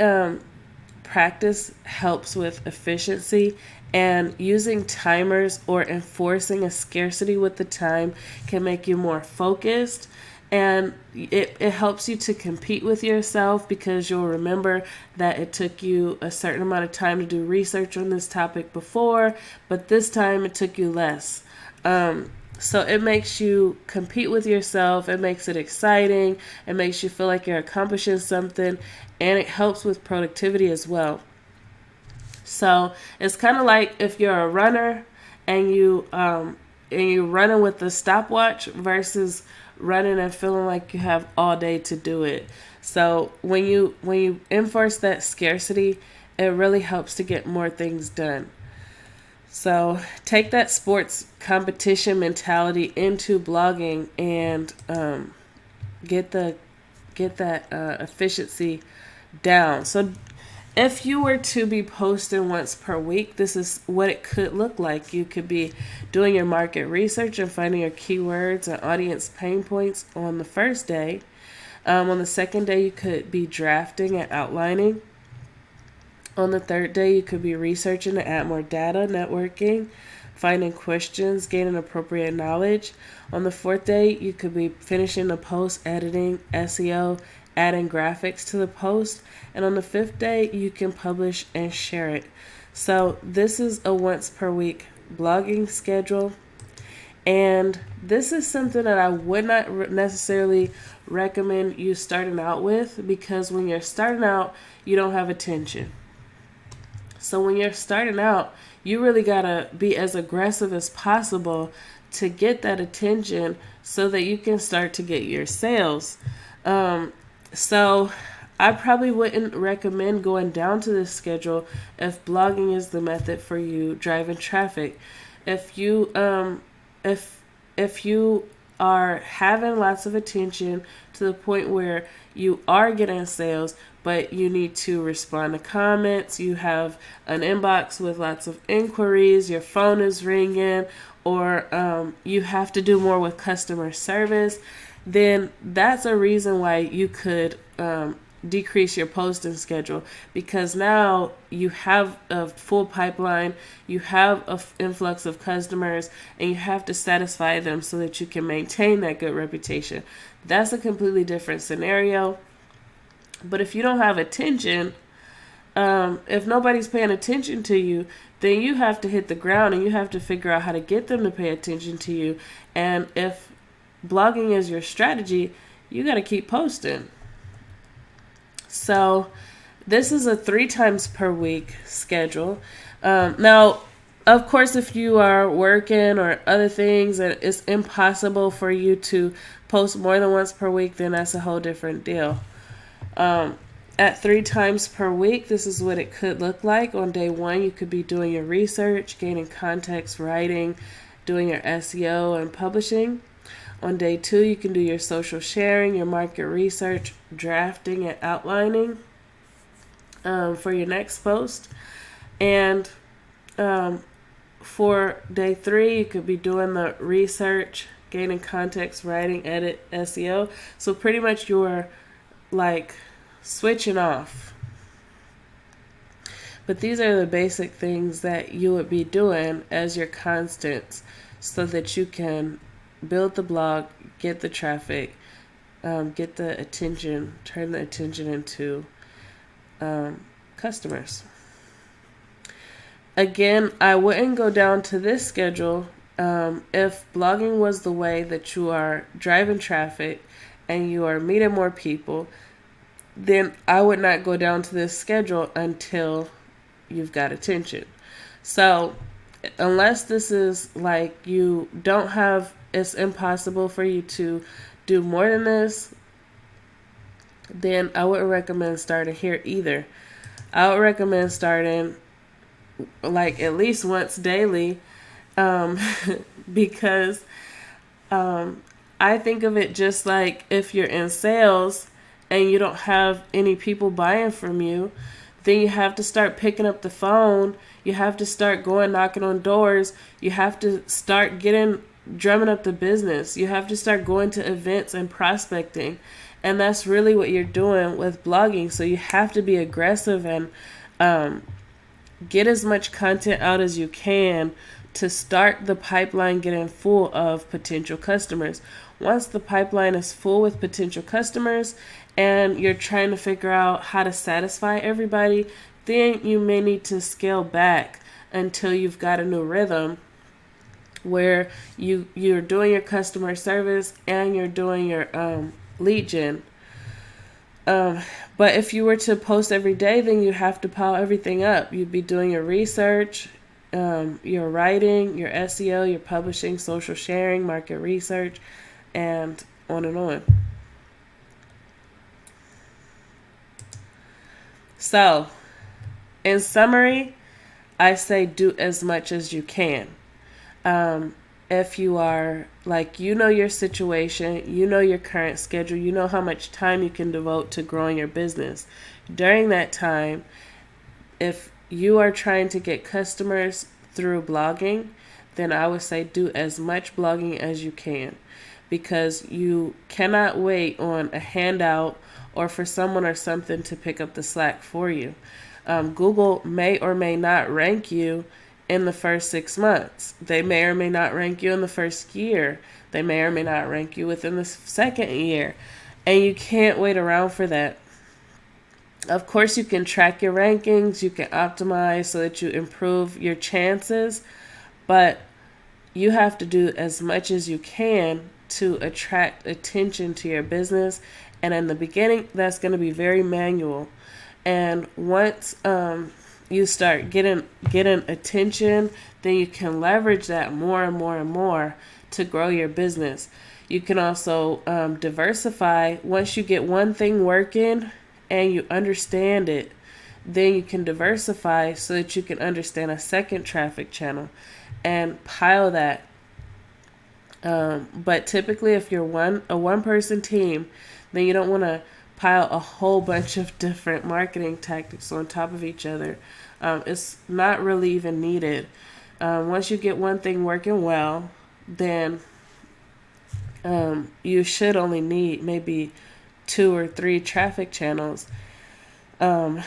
practice helps with efficiency, and using timers or enforcing a scarcity with the time can make you more focused, and it helps you to compete with yourself because you'll remember that it took you a certain amount of time to do research on this topic before, but this time it took you less. So it makes you compete with yourself, it makes it exciting, it makes you feel like you're accomplishing something, and it helps with productivity as well. So it's kind of like if you're a runner and you're running with the stopwatch versus running and feeling like you have all day to do it. So when you enforce that scarcity, it really helps to get more things done. So take that sports competition mentality into blogging and get that efficiency down. So if you were to be posting once per week, this is what it could look like. You could be doing your market research and finding your keywords and audience pain points on the first day. On the second day, you could be drafting and outlining. On the third day, you could be researching to add more data, networking, finding questions, gaining appropriate knowledge. On the fourth day, you could be finishing the post, editing, SEO, adding graphics to the post. And on the fifth day, you can publish and share it. So this is a once per week blogging schedule. And this is something that I would not necessarily recommend you starting out with, because when you're starting out, you don't have attention. So when you're starting out, you really got to be as aggressive as possible to get that attention so that you can start to get your sales. So I probably wouldn't recommend going down to this schedule if blogging is the method for you driving traffic. If you if you are having lots of attention to the point where you are getting sales, but you need to respond to comments, you have an inbox with lots of inquiries, your phone is ringing, or you have to do more with customer service, then that's a reason why you could decrease your posting schedule, because now you have a full pipeline, you have an influx of customers, and you have to satisfy them so that you can maintain that good reputation. That's a completely different scenario. But if you don't have attention, if nobody's paying attention to you, then you have to hit the ground and you have to figure out how to get them to pay attention to you. And if blogging is your strategy, you got to keep posting. So this is a 3 times per week schedule. Now, of course, if you are working or other things and it's impossible for you to post more than once per week, then that's a whole different deal. At 3 times per week, this is what it could look like. On day 1, you could be doing your research, gaining context, writing, doing your SEO and publishing. On day 2, you can do your social sharing, your market research, drafting and outlining for your next post. And for day 3, you could be doing the research, gaining context, writing, edit, SEO. So pretty much you're like switching off. But these are the basic things that you would be doing as your constants so that you can build the blog, get the traffic, get the attention, turn the attention into customers. Again, I wouldn't go down to this schedule if blogging was the way that you are driving traffic and you are meeting more people. Then I would not go down to this schedule until you've got attention. So unless this is like you don't have, it's impossible for you to do more than this, then I wouldn't recommend starting here either. I would recommend starting like at least once daily, because I think of it just like if you're in sales and you don't have any people buying from you, then you have to start picking up the phone. You have to start going knocking on doors. You have to start drumming up the business. You have to start going to events and prospecting. And that's really what you're doing with blogging. So you have to be aggressive and get as much content out as you can to start the pipeline getting full of potential customers. Once the pipeline is full with potential customers and you're trying to figure out how to satisfy everybody, then you may need to scale back until you've got a new rhythm where you're doing your customer service and you're doing your lead gen. But if you were to post every day, then you have to pile everything up. You'd be doing your research, your writing, your SEO, your publishing, social sharing, market research, and on and on. So, in summary, I say do as much as you can. If you are like, you know your situation, you know your current schedule, you know how much time you can devote to growing your business. During that time, If you are trying to get customers through blogging, then I would say do as much blogging as you can, because you cannot wait on a handout or for someone or something to pick up the slack for you. Google may or may not rank you in the first 6 months. They may or may not rank you in the first year. They may or may not rank you within the second year. And you can't wait around for that. Of course, you can track your rankings, you can optimize so that you improve your chances, but you have to do as much as you can to attract attention to your business. And in the beginning, that's going to be very manual. And once you start getting attention, then you can leverage that more and more and more to grow your business. You can also diversify. Once you get one thing working and you understand it, then you can diversify so that you can understand a second traffic channel and pile that. But typically, if you're a one-person team, then you don't want to pile a whole bunch of different marketing tactics on top of each other. It's not really even needed. Once you get one thing working well, then you should only need maybe 2 or 3 traffic channels, and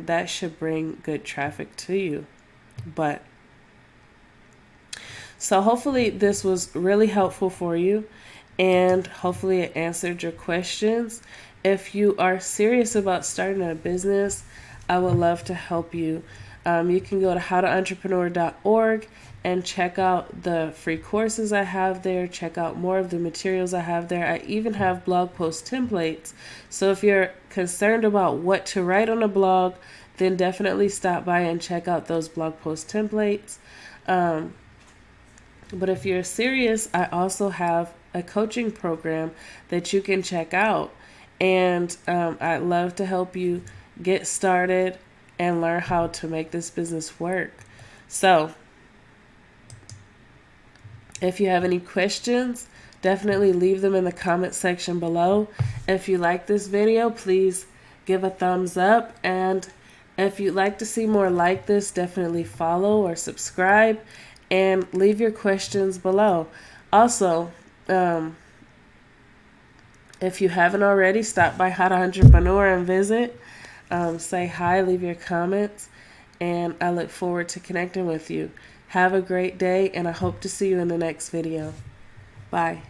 that should bring good traffic to you. So hopefully this was really helpful for you, and hopefully it answered your questions. If you are serious about starting a business, I would love to help you. You can go to howtoentrepreneur.org and check out the free courses I have there. Check out more of the materials I have there. I even have blog post templates. So if you're concerned about what to write on a blog, then definitely stop by and check out those blog post templates. But if you're serious, I also have a coaching program that you can check out. And I'd love to help you get started and learn how to make this business work. So if you have any questions, definitely leave them in the comment section below. If you like this video, please give a thumbs up. And if you'd like to see more like this, definitely follow or subscribe and leave your questions below. Also, if you haven't already, stop by How to Entrepreneur and visit. Say hi, leave your comments, and I look forward to connecting with you. Have a great day, and I hope to see you in the next video. Bye.